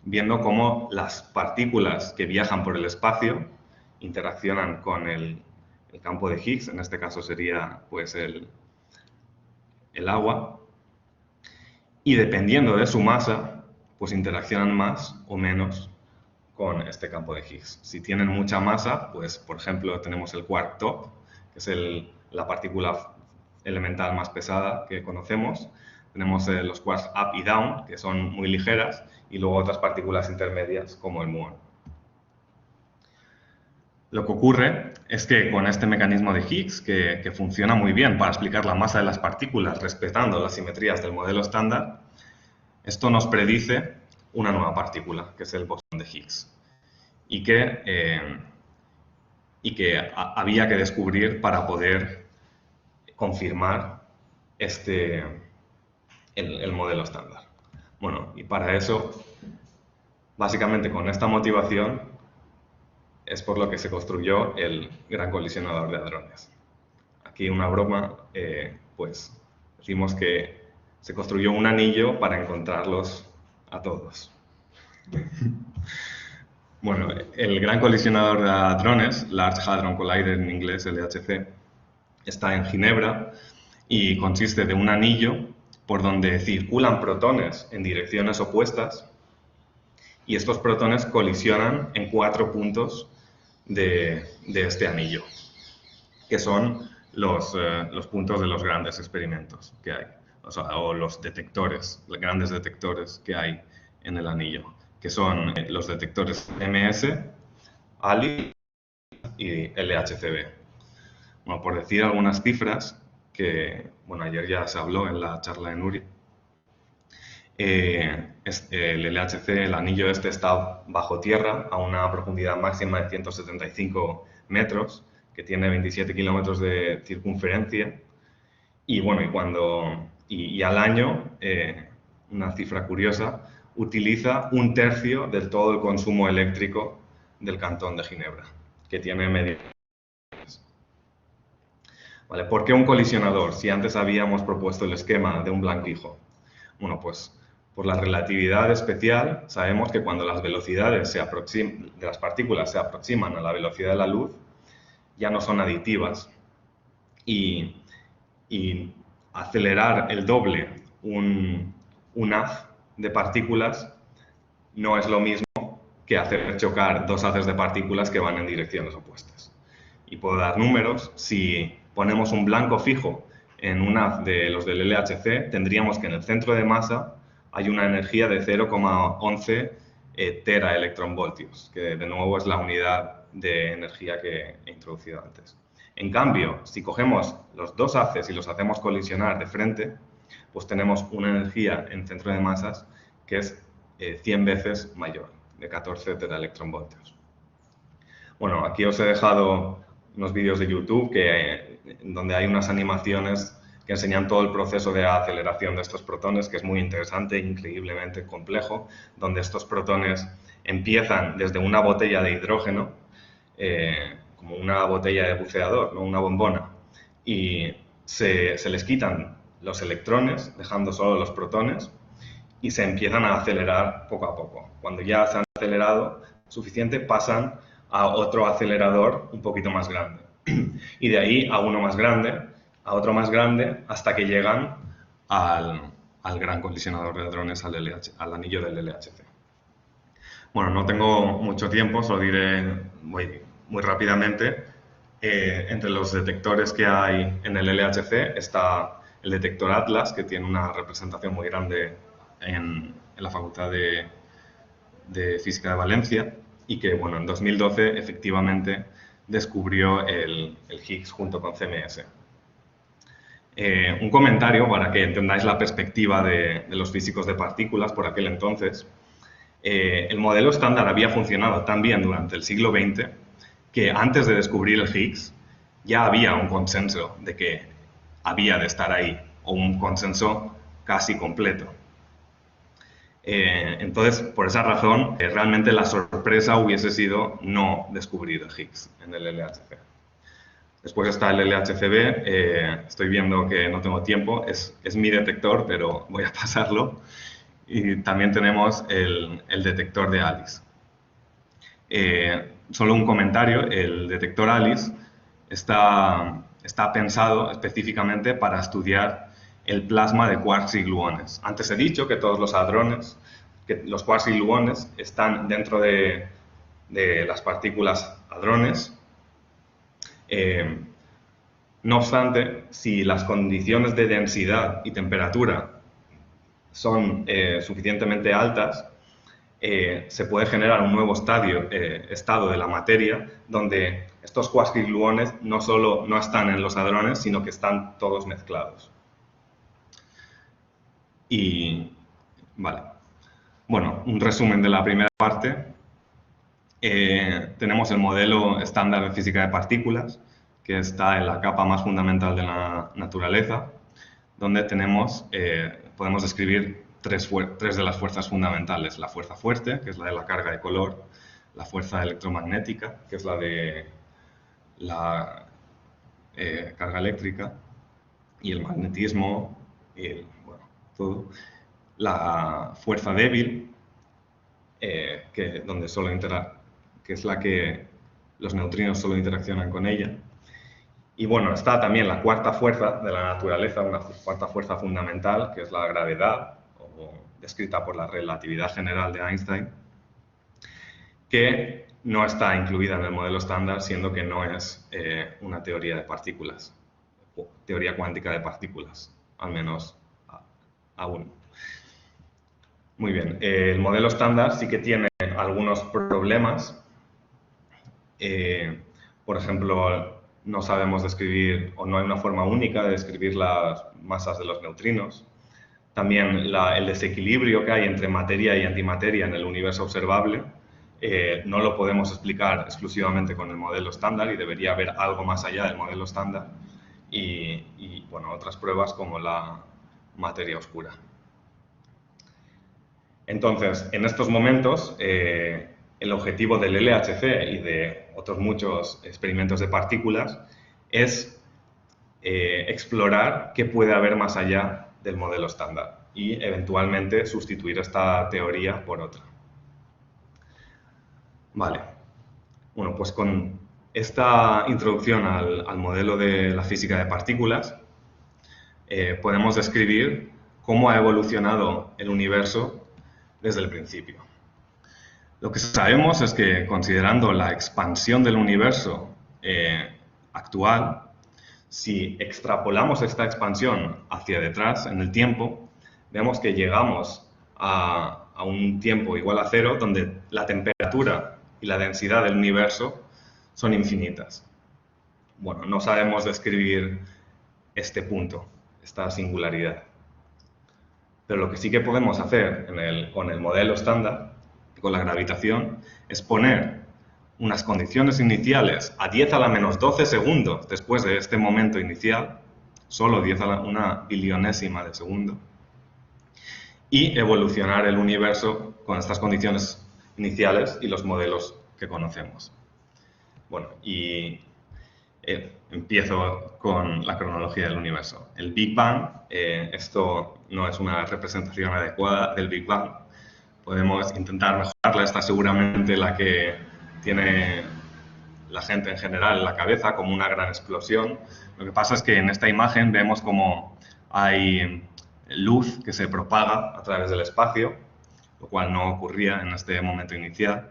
viendo cómo las partículas que viajan por el espacio interaccionan con el campo de Higgs. En este caso sería pues el agua, y dependiendo de su masa, pues interaccionan más o menos con este campo de Higgs. Si tienen mucha masa, pues por ejemplo tenemos el quark top, que es la partícula elemental más pesada que conocemos. Tenemos los quarks up y down, que son muy ligeras, y luego otras partículas intermedias como el muón. Lo que ocurre es que con este mecanismo de Higgs, que funciona muy bien para explicar la masa de las partículas respetando las simetrías del modelo estándar, esto nos predice una nueva partícula, que es el bosón de Higgs, y que había que descubrir para poder confirmar el modelo estándar. Bueno, y para eso, básicamente con esta motivación, es por lo que se construyó el Gran Colisionador de Hadrones. Aquí una broma, pues decimos que se construyó un anillo para encontrarlos a todos. Bueno, el Gran Colisionador de Hadrones, Large Hadron Collider en inglés, LHC, está en Ginebra y consiste de un anillo por donde circulan protones en direcciones opuestas, y estos protones colisionan en 4 puntos de este anillo, que son los puntos de los grandes experimentos que hay, o los detectores, los grandes detectores que hay en el anillo, que son los detectores MS, ALI y LHCb. Bueno, por decir algunas cifras, que bueno, ayer ya se habló en la charla de Nuria, el LHC, el anillo este, está bajo tierra a una profundidad máxima de 175 metros, que tiene 27 kilómetros de circunferencia. Y bueno, y al año, una cifra curiosa, utiliza un tercio de todo el consumo eléctrico del Cantón de Ginebra, que tiene medio. ¿Vale? ¿Por qué un colisionador? Si antes habíamos propuesto el esquema de un blanquijo. Bueno, pues por la relatividad especial sabemos que cuando las velocidades de las partículas se aproximan a la velocidad de la luz, ya no son aditivas. Y acelerar el doble un haz de partículas no es lo mismo que hacer chocar dos haces de partículas que van en direcciones opuestas. Y puedo dar números. Si ponemos un blanco fijo en un haz de los del LHC, tendríamos que en el centro de masa hay una energía de 0,11 teraelectronvoltios, que de nuevo es la unidad de energía que he introducido antes. En cambio, si cogemos los dos haces y los hacemos colisionar de frente, pues tenemos una energía en centro de masas que es 100 veces mayor, de 14 teraelectronvoltios. Bueno, aquí os he dejado unos vídeos de YouTube donde hay unas animaciones que enseñan todo el proceso de aceleración de estos protones, que es muy interesante e increíblemente complejo, donde estos protones empiezan desde una botella de hidrógeno, como una botella de buceador, ¿no? Una bombona, y se les quitan los electrones, dejando solo los protones, y se empiezan a acelerar poco a poco. Cuando ya se han acelerado suficiente, pasan a otro acelerador un poquito más grande. Y de ahí a uno más grande, a otro más grande, hasta que llegan al gran colisionador de hadrones, al anillo del LHC. Bueno, no tengo mucho tiempo, solo diré muy rápidamente. Entre los detectores que hay en el LHC está el detector Atlas, que tiene una representación muy grande en la Facultad de Física de Valencia, y que, bueno, en 2012 efectivamente descubrió el Higgs junto con CMS. Un comentario para que entendáis la perspectiva de los físicos de partículas por aquel entonces. El modelo estándar había funcionado tan bien durante el siglo XX que antes de descubrir el Higgs ya había un consenso de que había de estar ahí, o un consenso casi completo. Entonces, por esa razón, realmente la sorpresa hubiese sido no descubrir el Higgs en el LHC. Después está el LHCb, estoy viendo que no tengo tiempo, es mi detector, pero voy a pasarlo. Y también tenemos el detector de ALICE. Solo un comentario, el detector ALICE está pensado específicamente para estudiar el plasma de quarks y gluones. Antes he dicho que todos los hadrones, que los quarks y gluones están dentro de las partículas hadrones. No obstante, si las condiciones de densidad y temperatura son suficientemente altas, se puede generar un nuevo estado de la materia donde estos quarks y gluones no solo no están en los hadrones, sino que están todos mezclados. Y, vale. Bueno, un resumen de la primera parte. Tenemos el modelo estándar de física de partículas, que está en la capa más fundamental de la naturaleza, donde podemos describir tres de las fuerzas fundamentales. La fuerza fuerte, que es la de la carga de color, la fuerza electromagnética, que es la de la carga eléctrica, y el magnetismo, bueno, todo. La fuerza débil, que es la que los neutrinos solo interaccionan con ella. Y bueno, está también la cuarta fuerza de la naturaleza, una cuarta fuerza fundamental, que es la gravedad, descrita por la relatividad general de Einstein, que no está incluida en el modelo estándar, siendo que no es una teoría de partículas, o teoría cuántica de partículas, al menos aún. Muy bien, el modelo estándar sí que tiene algunos problemas. Por ejemplo, no sabemos describir, o no hay una forma única de describir las masas de los neutrinos. También el desequilibrio que hay entre materia y antimateria en el universo observable no lo podemos explicar exclusivamente con el modelo estándar y debería haber algo más allá del modelo estándar y bueno, otras pruebas como la materia oscura. Entonces, en estos momentos, el objetivo del LHC y de otros muchos experimentos de partículas es explorar qué puede haber más allá del modelo estándar y eventualmente sustituir esta teoría por otra. Vale. Bueno, pues con esta introducción al modelo de la física de partículas podemos describir cómo ha evolucionado el universo desde el principio. Lo que sabemos es que, considerando la expansión del universo actual, si extrapolamos esta expansión hacia detrás en el tiempo, vemos que llegamos a un tiempo igual a cero, donde la temperatura y la densidad del universo son infinitas. Bueno, no sabemos describir este punto, esta singularidad. Pero lo que sí que podemos hacer con el modelo estándar, con la gravitación, es poner unas condiciones iniciales a 10 a la menos 12 segundos después de este momento inicial, solo 10 a una bilionésima de segundo, y evolucionar el universo con estas condiciones iniciales y los modelos que conocemos. Bueno, y empiezo con la cronología del universo. El Big Bang, esto no es una representación adecuada del Big Bang. Podemos intentar mejorarla, esta seguramente la que tiene la gente en general en la cabeza, como una gran explosión. Lo que pasa es que en esta imagen vemos como hay luz que se propaga a través del espacio, lo cual no ocurría en este momento inicial,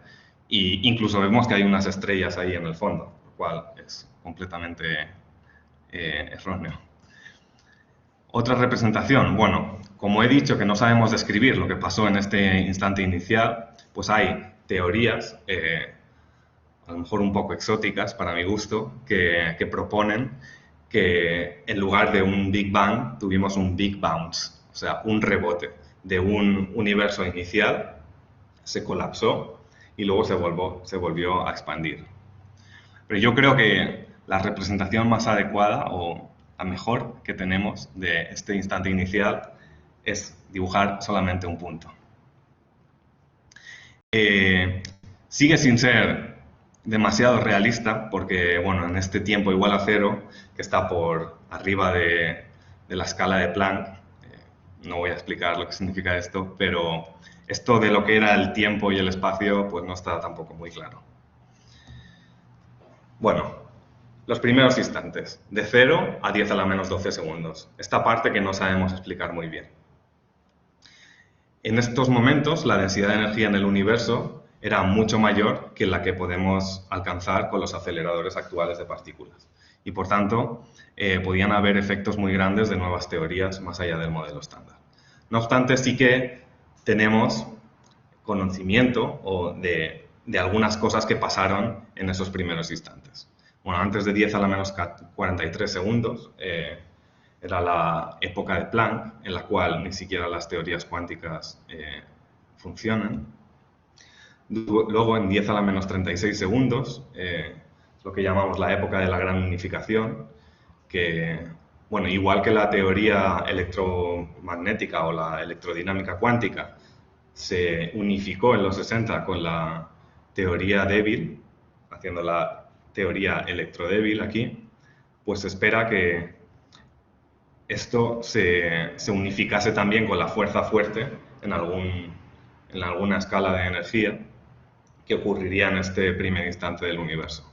e incluso vemos que hay unas estrellas ahí en el fondo, lo cual es completamente erróneo. Otra representación, bueno, como he dicho que no sabemos describir lo que pasó en este instante inicial, pues hay teorías, a lo mejor un poco exóticas para mi gusto, que proponen que en lugar de un Big Bang tuvimos un Big Bounce, o sea, un rebote de un universo inicial, se colapsó y luego se volvió a expandir. Pero yo creo que la representación más adecuada o la mejor que tenemos de este instante inicial es dibujar solamente un punto. Sigue sin ser demasiado realista porque, bueno, en este tiempo igual a cero, que está por arriba de la escala de Planck, no voy a explicar lo que significa esto, pero esto de lo que era el tiempo y el espacio, pues no está tampoco muy claro. Bueno, los primeros instantes, de 0 a 10 a la menos 12 segundos. Esta parte que no sabemos explicar muy bien. En estos momentos, la densidad de energía en el universo era mucho mayor que la que podemos alcanzar con los aceleradores actuales de partículas. Y por tanto, podían haber efectos muy grandes de nuevas teorías más allá del modelo estándar. No obstante, sí que tenemos conocimiento de algunas cosas que pasaron en esos primeros instantes. Bueno, antes de 10 a la menos 43 segundos era la época de Planck, en la cual ni siquiera las teorías cuánticas funcionan. Luego, en 10 a la menos 36 segundos, lo que llamamos la época de la gran unificación, que, bueno, igual que la teoría electromagnética o la electrodinámica cuántica, se unificó en los 60 con la teoría débil, haciendo la teoría electrodébil aquí, pues se espera que esto se unificase también con la fuerza fuerte en alguna escala de energía que ocurriría en este primer instante del universo.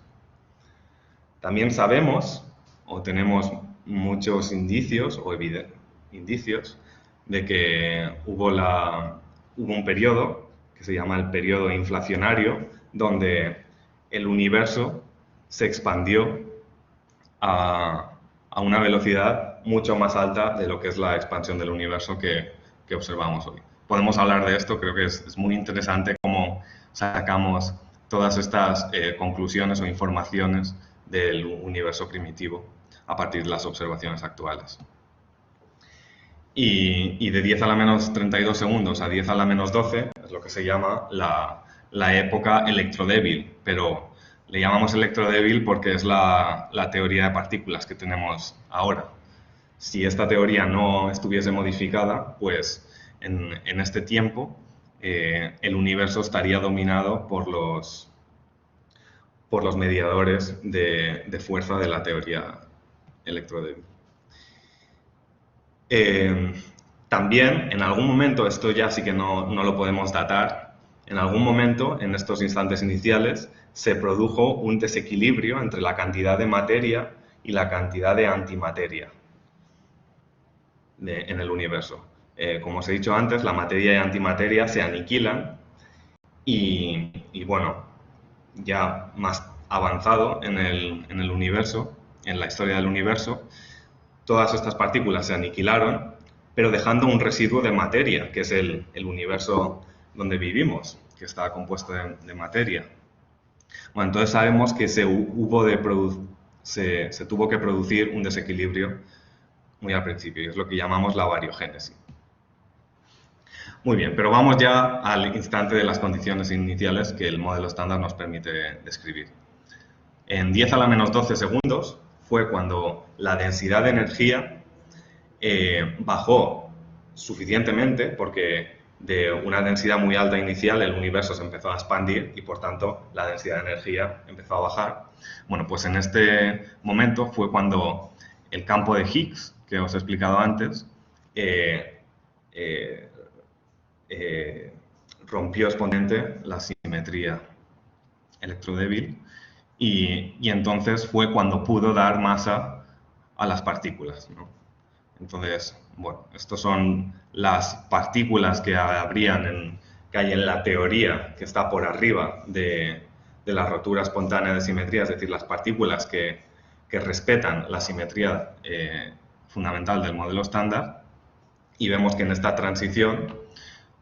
También sabemos, o tenemos muchos indicios, indicios de que hubo un periodo que se llama el periodo inflacionario, donde el universo se expandió a una velocidad mucho más alta de lo que es la expansión del universo que observamos hoy. Podemos hablar de esto, creo que es muy interesante cómo sacamos todas estas conclusiones o informaciones del universo primitivo a partir de las observaciones actuales. Y de 10 a la menos 32 segundos a 10 a la menos 12 es lo que se llama la época electrodébil, pero le llamamos electrodébil porque es la teoría de partículas que tenemos ahora. Si esta teoría no estuviese modificada, pues en este tiempo el universo estaría dominado por los mediadores de fuerza de la teoría electrodébil. También, en algún momento, esto ya sí que no lo podemos datar, en algún momento, en estos instantes iniciales, se produjo un desequilibrio entre la cantidad de materia y la cantidad de antimateria en el universo. Como os he dicho antes, la materia y antimateria se aniquilan y bueno, ya más avanzado en el universo, en la historia del universo, todas estas partículas se aniquilaron, pero dejando un residuo de materia, que es el universo donde vivimos, que está compuesto de materia. Bueno, entonces sabemos que se tuvo que producir un desequilibrio muy al principio, y es lo que llamamos la bariogénesis. Muy bien, pero vamos ya al instante de las condiciones iniciales que el modelo estándar nos permite describir. En 10 a la menos 12 segundos fue cuando la densidad de energía bajó suficientemente, porque de una densidad muy alta inicial el universo se empezó a expandir y por tanto la densidad de energía empezó a bajar. Bueno, pues en este momento fue cuando el campo de Higgs, que os he explicado antes, rompió exponente la simetría electrodébil y entonces fue cuando pudo dar masa a las partículas, ¿no? Entonces, bueno, estas son las partículas que hay en la teoría que está por arriba de la rotura espontánea de simetría, es decir, las partículas que respetan la simetría fundamental del modelo estándar, y vemos que en esta transición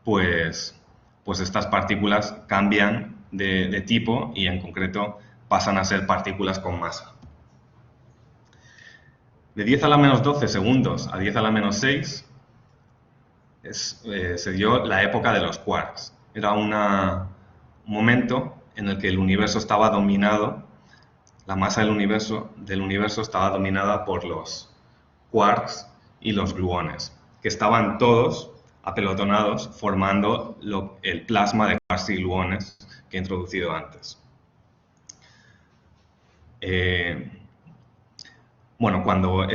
pues estas partículas cambian de tipo y en concreto pasan a ser partículas con masa. De 10 a la menos 12 segundos a 10 a la menos 6 se dio la época de los quarks. Era un momento en el que el universo estaba dominado, la masa del universo estaba dominada por los quarks y los gluones, que estaban todos apelotonados formando el plasma de quarks y gluones que he introducido antes. Bueno, cuando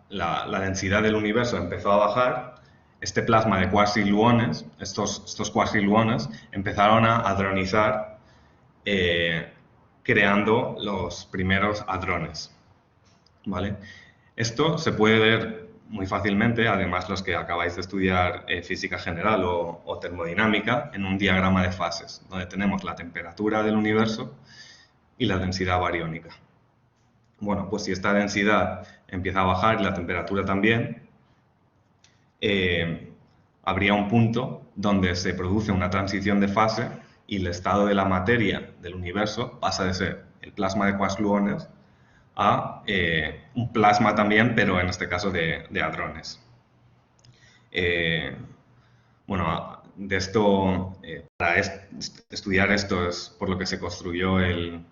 la densidad del universo empezó a bajar, este plasma de quarks y gluones, estos quarks y gluones, empezaron a hadronizar, creando los primeros hadrones, ¿vale? Esto se puede ver muy fácilmente, además los que acabáis de estudiar física general o termodinámica, en un diagrama de fases, donde tenemos la temperatura del universo y la densidad bariónica. Bueno, pues si esta densidad empieza a bajar y la temperatura también, habría un punto donde se produce una transición de fase y el estado de la materia del universo pasa de ser el plasma de quarks gluones a un plasma también, pero en este caso de hadrones. Bueno, de esto, para estudiar esto es por lo que se construyó el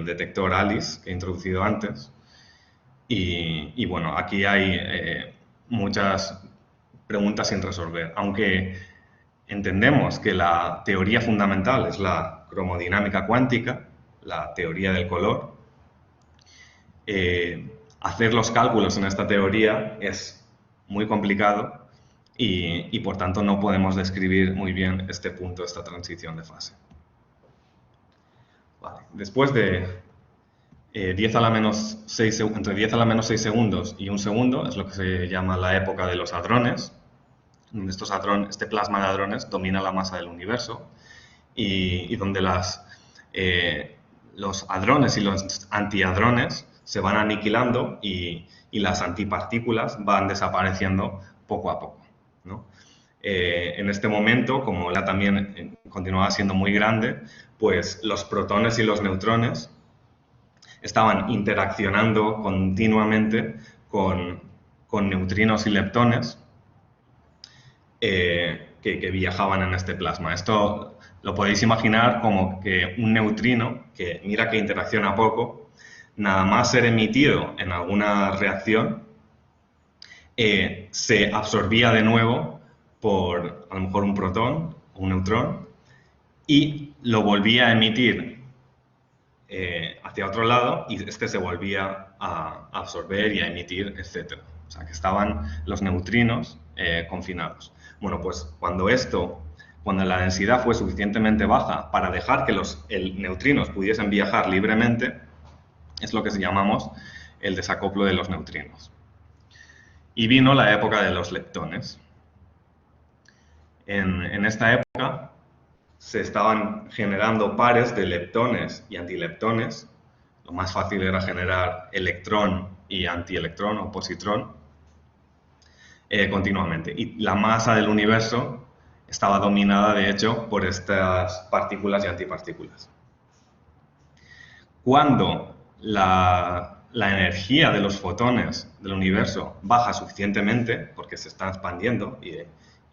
detector ALICE que he introducido antes. Y bueno, aquí hay muchas preguntas sin resolver. Aunque entendemos que la teoría fundamental es la cromodinámica cuántica, la teoría del color, hacer los cálculos en esta teoría es muy complicado y por tanto no podemos describir muy bien este punto, esta transición de fase. Vale. Después de 10 a la menos 6, entre 10 a la menos 6 segundos y 1 segundo es lo que se llama la época de los hadrones. Este plasma de hadrones domina la masa del universo y donde las los hadrones y los antihadrones se van aniquilando y las antipartículas van desapareciendo poco a poco, ¿no? En este momento, como la también continuaba siendo muy grande, pues los protones y los neutrones estaban interaccionando continuamente con neutrinos y leptones que viajaban en este plasma. Esto lo podéis imaginar como que un neutrino, que mira que interacciona poco, nada más ser emitido en alguna reacción, se absorbía de nuevo por a lo mejor un protón o un neutrón y lo volvía a emitir hacia otro lado y este se volvía a absorber y a emitir, etc. O sea, que estaban los neutrinos confinados. Bueno, pues cuando la densidad fue suficientemente baja para dejar que los neutrinos pudiesen viajar libremente, es lo que llamamos el desacoplo de los neutrinos. Y vino la época de los leptones. En esta época se estaban generando pares de leptones y antileptones. Lo más fácil era generar electrón y antielectrón o positrón continuamente. Y la masa del universo estaba dominada, de hecho, por estas partículas y antipartículas. Cuando la energía de los fotones del universo baja suficientemente, porque se está expandiendo y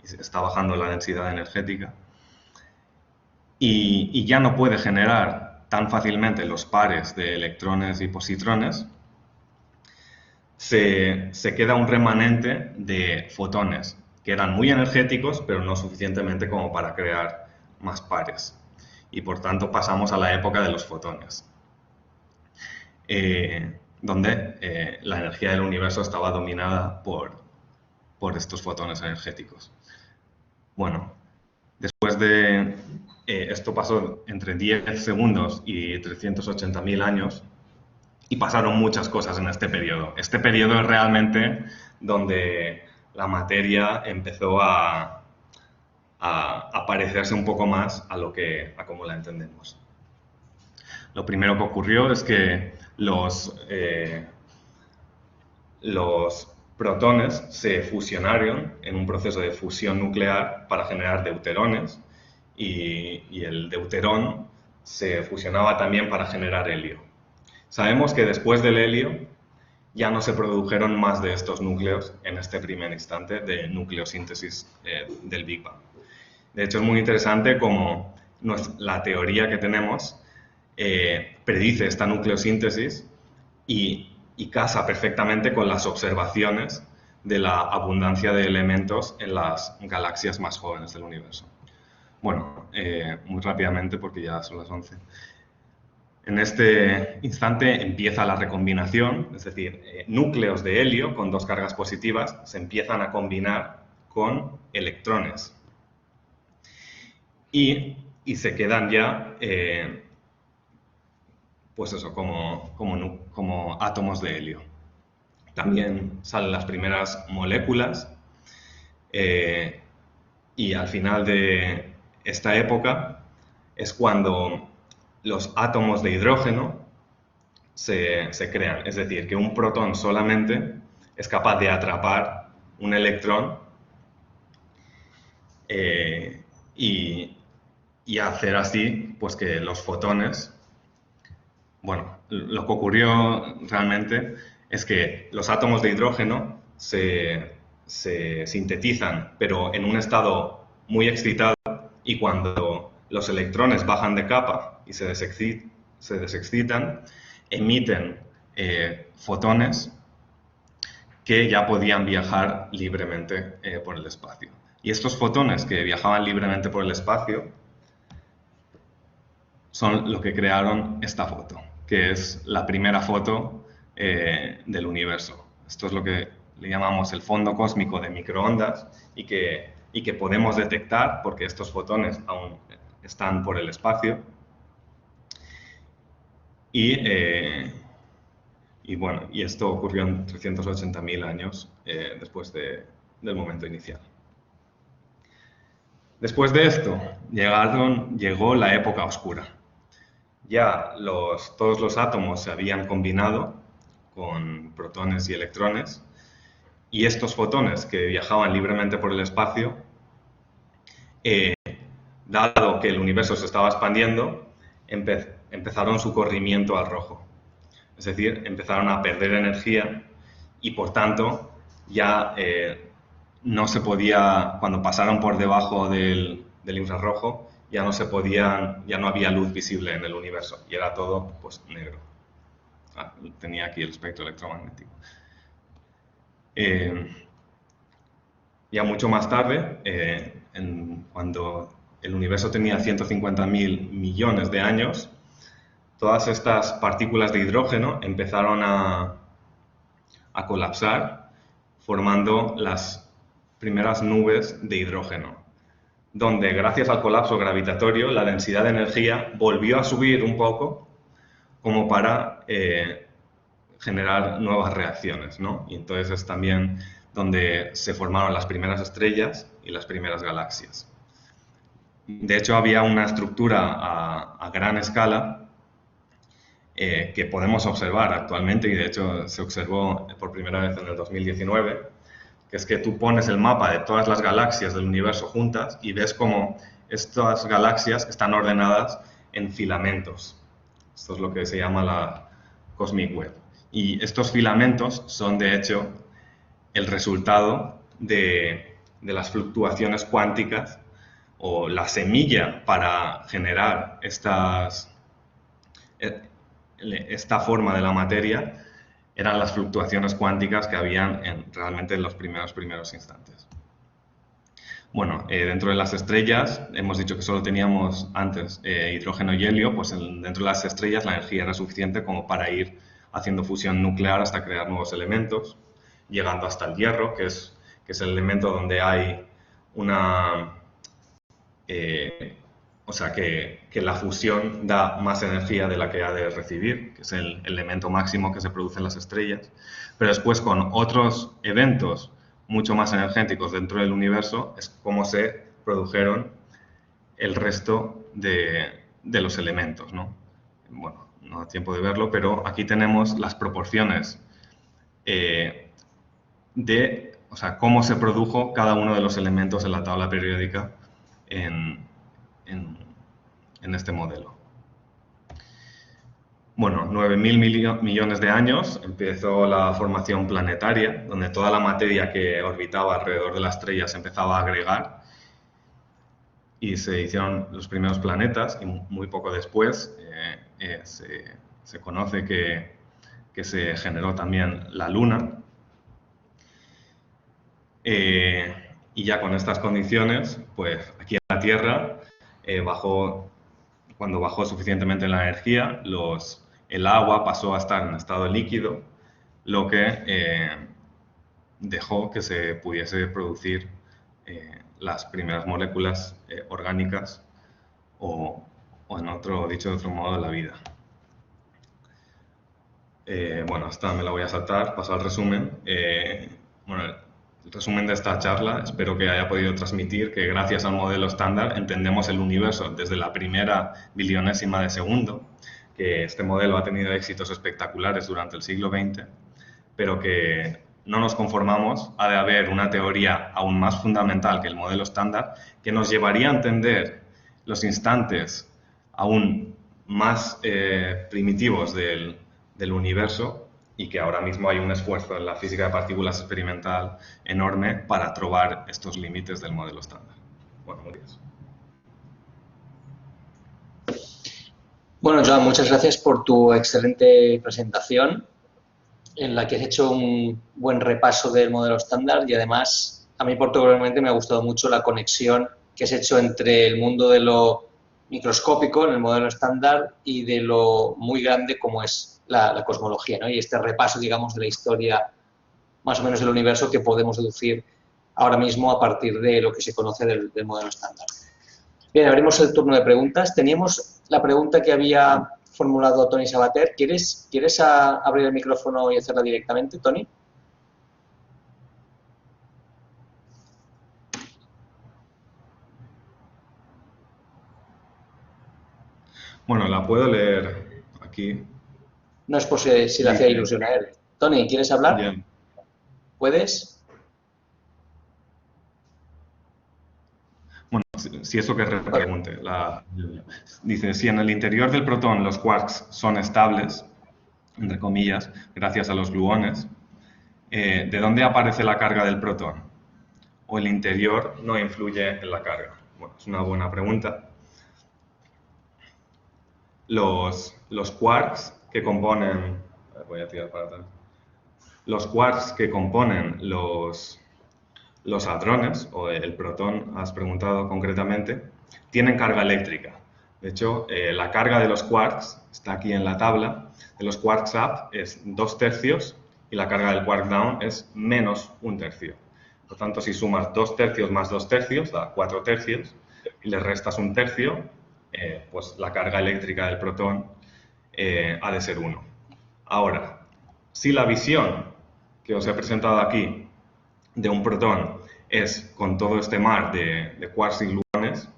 se está bajando la densidad energética, y ya no puede generar tan fácilmente los pares de electrones y positrones, se queda un remanente de fotones que eran muy energéticos, pero no suficientemente como para crear más pares. Y por tanto pasamos a la época de los fotones, donde la energía del universo estaba dominada por estos fotones energéticos. Bueno, después de esto pasó entre 10 segundos y 380.000 años y pasaron muchas cosas en este periodo. Este periodo es realmente donde la materia empezó a parecerse un poco más a cómo la entendemos. Lo primero que ocurrió es que los protones se fusionaron en un proceso de fusión nuclear para generar deuterones y el deuterón se fusionaba también para generar helio. Sabemos que después del helio ya no se produjeron más de estos núcleos en este primer instante de nucleosíntesis del Big Bang. De hecho, es muy interesante cómo la teoría que tenemos predice esta nucleosíntesis y casa perfectamente con las observaciones de la abundancia de elementos en las galaxias más jóvenes del universo. Bueno, muy rápidamente porque ya son las 11. En este instante empieza la recombinación, es decir, núcleos de helio con dos cargas positivas se empiezan a combinar con electrones y se quedan ya pues eso, como átomos de helio. También salen las primeras moléculas y al final de esta época es cuando los átomos de hidrógeno se crean. Es decir, que un protón solamente es capaz de atrapar un electrón y hacer así pues que los fotones. Bueno, lo que ocurrió realmente es que los átomos de hidrógeno se sintetizan, pero en un estado muy excitado, y cuando los electrones bajan de capa y se desexcitan, emiten fotones que ya podían viajar libremente por el espacio. Y estos fotones que viajaban libremente por el espacio son lo que crearon esta foto, que es la primera foto del universo. Esto es lo que le llamamos el fondo cósmico de microondas y que podemos detectar porque estos fotones aún están por el espacio. Y bueno, y esto ocurrió en 380.000 años después del momento inicial. Después de esto llegó la época oscura. ya todos los átomos se habían combinado con protones y electrones, y estos fotones que viajaban libremente por el espacio, dado que el universo se estaba expandiendo, empezaron su corrimiento al rojo. Es decir, empezaron a perder energía y, por tanto, ya no se podía, cuando pasaron por debajo del infrarrojo, ya no había luz visible en el universo y era todo, pues, negro. Tenía aquí el espectro electromagnético. Ya mucho más tarde, cuando el universo tenía 150.000 millones de años, todas estas partículas de hidrógeno empezaron a colapsar, formando las primeras nubes de hidrógeno, donde gracias al colapso gravitatorio la densidad de energía volvió a subir un poco como para generar nuevas reacciones, ¿no? Y entonces es también donde se formaron las primeras estrellas y las primeras galaxias. De hecho, había una estructura a gran escala que podemos observar actualmente, y de hecho se observó por primera vez en el 2019, que es que tú pones el mapa de todas las galaxias del universo juntas y ves cómo estas galaxias están ordenadas en filamentos. Esto es lo que se llama la Cosmic Web. Y estos filamentos son, de hecho, el resultado de las fluctuaciones cuánticas, o la semilla para generar esta forma de la materia eran las fluctuaciones cuánticas que habían realmente en los primeros instantes. Bueno, dentro de las estrellas, hemos dicho que solo teníamos antes hidrógeno y helio, pues dentro de las estrellas la energía era suficiente como para ir haciendo fusión nuclear hasta crear nuevos elementos, llegando hasta el hierro, que es el elemento donde hay una... o sea, que la fusión da más energía de la que ha de recibir, que es el elemento máximo que se produce en las estrellas. Pero después, con otros eventos mucho más energéticos dentro del universo, es como se produjeron el resto de los elementos, ¿no? Bueno, no da tiempo de verlo, pero aquí tenemos las proporciones o sea, cómo se produjo cada uno de los elementos en la tabla periódica en este modelo. Bueno, 9.000 millones de años empezó la formación planetaria, donde toda la materia que orbitaba alrededor de la estrella se empezaba a agregar y se hicieron los primeros planetas, y muy poco después se conoce que se generó también la Luna. Y ya con estas condiciones, pues aquí en la Tierra, cuando bajó suficientemente la energía, el agua pasó a estar en estado líquido, lo que dejó que se pudiese producir las primeras moléculas orgánicas o dicho de otro modo, la vida. Bueno, esta me la voy a saltar, paso al resumen. Bueno, el resumen de esta charla, espero que haya podido transmitir que gracias al modelo estándar entendemos el universo desde la primera bilionésima de segundo, que este modelo ha tenido éxitos espectaculares durante el siglo XX, pero que no nos conformamos, ha de haber una teoría aún más fundamental que el modelo estándar, que nos llevaría a entender los instantes aún más primitivos del universo, y que ahora mismo hay un esfuerzo en la física de partículas experimental enorme para trobar estos límites del modelo estándar. Bueno, muy bien. Bueno, Joan, muchas gracias por tu excelente presentación, en la que has hecho un buen repaso del modelo estándar, y además, a mí particularmente me ha gustado mucho la conexión que has hecho entre el mundo de lo microscópico en el modelo estándar y de lo muy grande como es la cosmología, ¿no? Y este repaso, digamos, de la historia más o menos del universo que podemos deducir ahora mismo a partir de lo que se conoce del modelo estándar. Bien, abrimos el turno de preguntas. Teníamos la pregunta que había formulado Tony Sabater. ¿Quieres abrir el micrófono y hacerla directamente, Tony? Bueno, la puedo leer aquí. No es por si le hacía Dice, ilusión a él. Tony, ¿quieres hablar? ya. ¿Puedes? Bueno, si eso que repregunte. Dice, si en el interior del protón los quarks son estables, entre comillas, gracias a los gluones, ¿de dónde aparece la carga del protón? ¿O el interior no influye en la carga? Bueno, es una buena pregunta. Los quarks que componen... Voy a tirar para atrás. Los quarks que componen los hadrones, o el protón, has preguntado concretamente, tienen carga eléctrica. De hecho, la carga de los quarks, está aquí en la tabla, de los quarks up es 2/3 y la carga del quark down es menos 1/3. Por tanto, si sumas 2/3 más 2/3, da 4/3, y le restas 1/3, pues la carga eléctrica del protón ha de ser 1. Ahora, si la visión que os he presentado aquí de un protón es con todo este mar de quarks y gluones,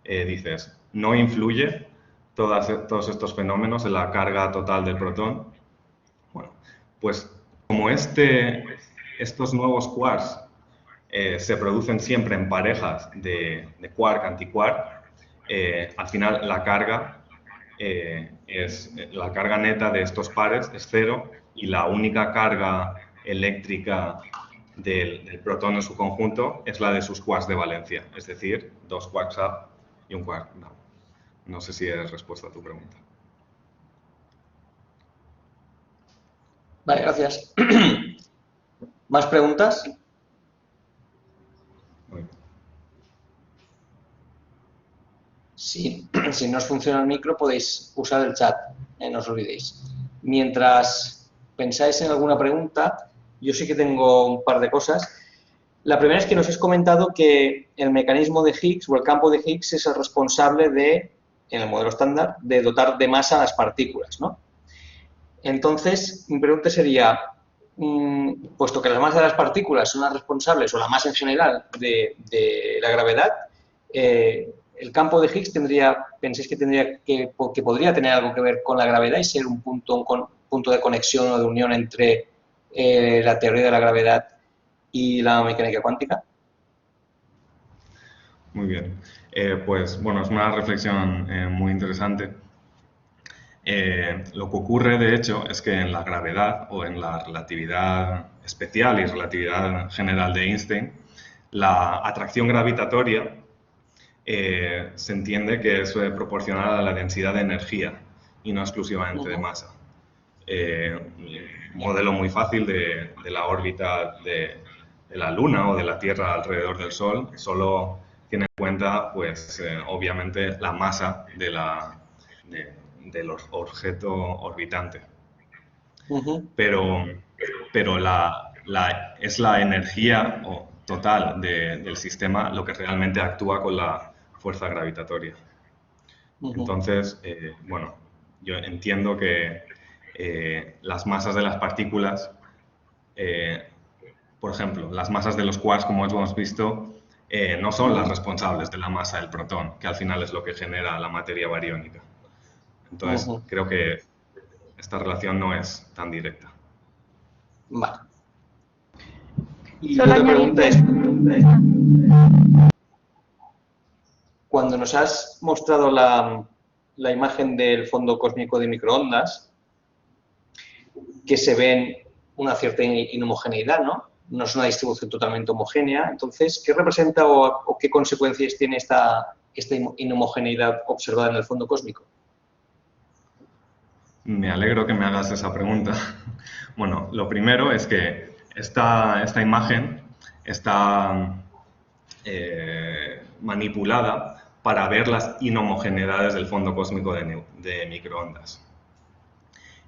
dices, ¿no influye todos estos fenómenos en la carga total del protón? Bueno, pues como estos nuevos quarks se producen siempre en parejas de quark-antiquark, al final la carga neta de estos pares es 0 y la única carga eléctrica del protón en su conjunto es la de sus quarks de valencia, es decir, 2 quarks up y un quark down. No sé si es respuesta a tu pregunta. Vale, gracias. ¿Más preguntas? Si no os funciona el micro, podéis usar el chat, no os olvidéis. Mientras pensáis en alguna pregunta, yo sí que tengo un par de cosas. La primera es que nos habéis comentado que el mecanismo de Higgs o el campo de Higgs es el responsable de, en el modelo estándar, de dotar de masa a las partículas, ¿no? Entonces, mi pregunta sería, puesto que las masas de las partículas son las responsables, o la masa en general, de la gravedad, el campo de Higgs ¿pensáis que podría tener algo que ver con la gravedad y ser un punto de conexión o de unión entre la teoría de la gravedad y la mecánica cuántica? Muy bien. Pues bueno, es una reflexión muy interesante. Lo que ocurre, de hecho, es que en la gravedad o en la relatividad especial y relatividad general de Einstein, la atracción gravitatoria se entiende que es proporcional a la densidad de energía y no exclusivamente de masa. Un modelo muy fácil de la órbita de la Luna o de la Tierra alrededor del Sol solo tiene en cuenta, pues, obviamente, la masa del objeto orbitante. Pero es la energía total del sistema lo que realmente actúa con la fuerza gravitatoria. Entonces, bueno, yo entiendo que las masas de las partículas, por ejemplo, las masas de los quarks, como hemos visto, no son las responsables de la masa del protón, que al final es lo que genera la materia bariónica. Entonces, creo que esta relación no es tan directa. Vale. Y la otra pregunta es, cuando nos has mostrado la imagen del fondo cósmico de microondas, que se ven una cierta inhomogeneidad, ¿no? No es una distribución totalmente homogénea. Entonces, ¿qué representa o qué consecuencias tiene esta inhomogeneidad observada en el fondo cósmico? Me alegro que me hagas esa pregunta. Bueno, lo primero es que esta imagen está manipulada para ver las inhomogeneidades del fondo cósmico de microondas.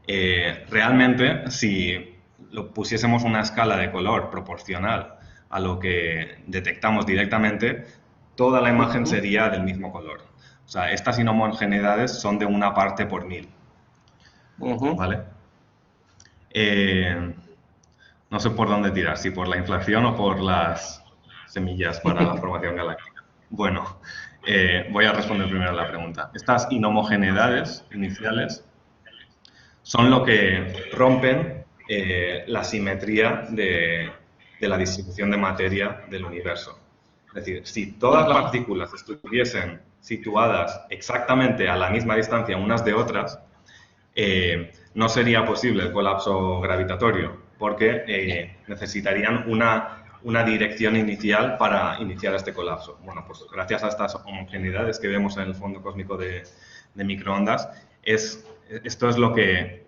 Realmente, si lo pusiésemos una escala de color proporcional a lo que detectamos directamente, toda la imagen sería del mismo color. O sea, estas inhomogeneidades son de 1 parte por 1000. ¿Vale? No sé por dónde tirar, si por la inflación o por las semillas para la formación galáctica. Bueno, voy a responder primero a la pregunta. Estas inhomogeneidades iniciales son lo que rompen la simetría de la distribución de materia del universo. Es decir, si todas las partículas estuviesen situadas exactamente a la misma distancia unas de otras, no sería posible el colapso gravitatorio, porque necesitarían una dirección inicial para iniciar este colapso. Bueno, pues gracias a estas homogeneidades que vemos en el fondo cósmico de microondas, esto es lo que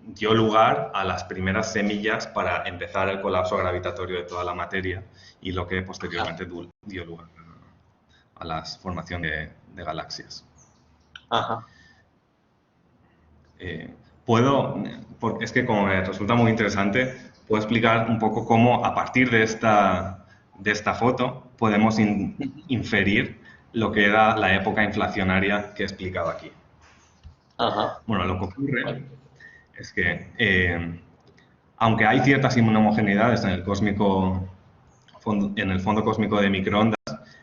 dio lugar a las primeras semillas para empezar el colapso gravitatorio de toda la materia y lo que posteriormente dio lugar a la formación de galaxias. Ajá. Porque es que como me resulta muy interesante, puedo explicar un poco cómo a partir de esta foto podemos inferir lo que era la época inflacionaria que he explicado aquí. Ajá. Bueno, lo que ocurre es que, aunque hay ciertas inhomogeneidades en el fondo cósmico de microondas,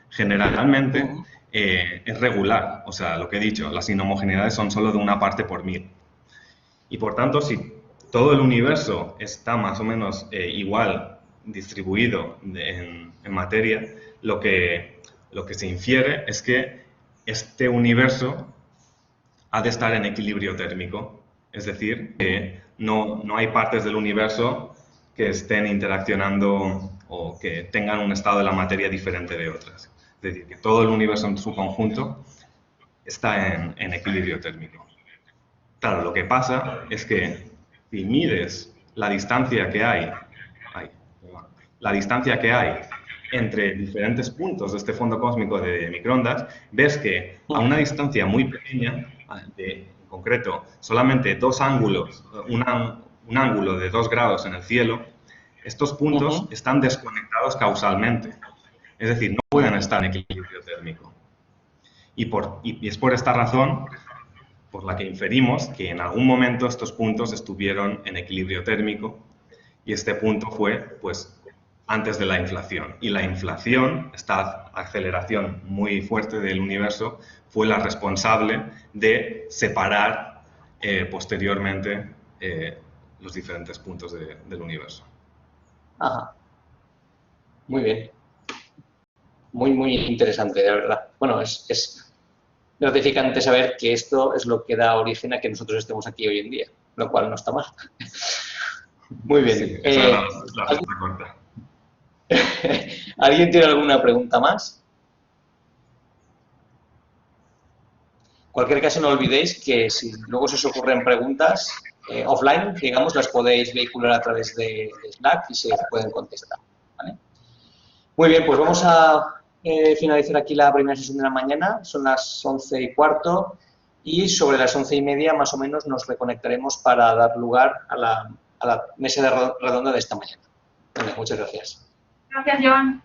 generalmente es regular. O sea, lo que he dicho, las inhomogeneidades son solo de una parte por 1000. Y por tanto, si todo el universo está más o menos igual distribuido en materia, lo que se infiere es que este universo ha de estar en equilibrio térmico. Es decir, que no hay partes del universo que estén interaccionando o que tengan un estado de la materia diferente de otras. Es decir, que todo el universo en su conjunto está en equilibrio térmico. Claro, lo que pasa es que si mides la distancia que hay entre diferentes puntos de este fondo cósmico de microondas, ves que a una distancia muy pequeña, en concreto solamente dos ángulos, un ángulo de 2 grados en el cielo, estos puntos están desconectados causalmente. Es decir, no pueden estar en equilibrio térmico. Y es por esta razón por la que inferimos que en algún momento estos puntos estuvieron en equilibrio térmico y este punto fue, pues, antes de la inflación. Y la inflación, esta aceleración muy fuerte del universo, fue la responsable de separar posteriormente los diferentes puntos del universo. Ajá. Muy bien. Muy, muy interesante, de verdad. Bueno, es gratificante saber que esto es lo que da origen a que nosotros estemos aquí hoy en día, lo cual no está mal. Muy bien. Sí, esa es la respuesta corta. ¿Alguien tiene alguna pregunta más? En cualquier caso, no olvidéis que si luego se os ocurren preguntas offline, digamos, las podéis vehicular a través de Slack y se pueden contestar. ¿Vale? Muy bien, pues vamos a finalizar aquí la primera sesión de la mañana. Son las 11:15 y sobre las 11:30 más o menos nos reconectaremos para dar lugar a la mesa redonda de esta mañana. Vale, muchas gracias. Gracias, Joan.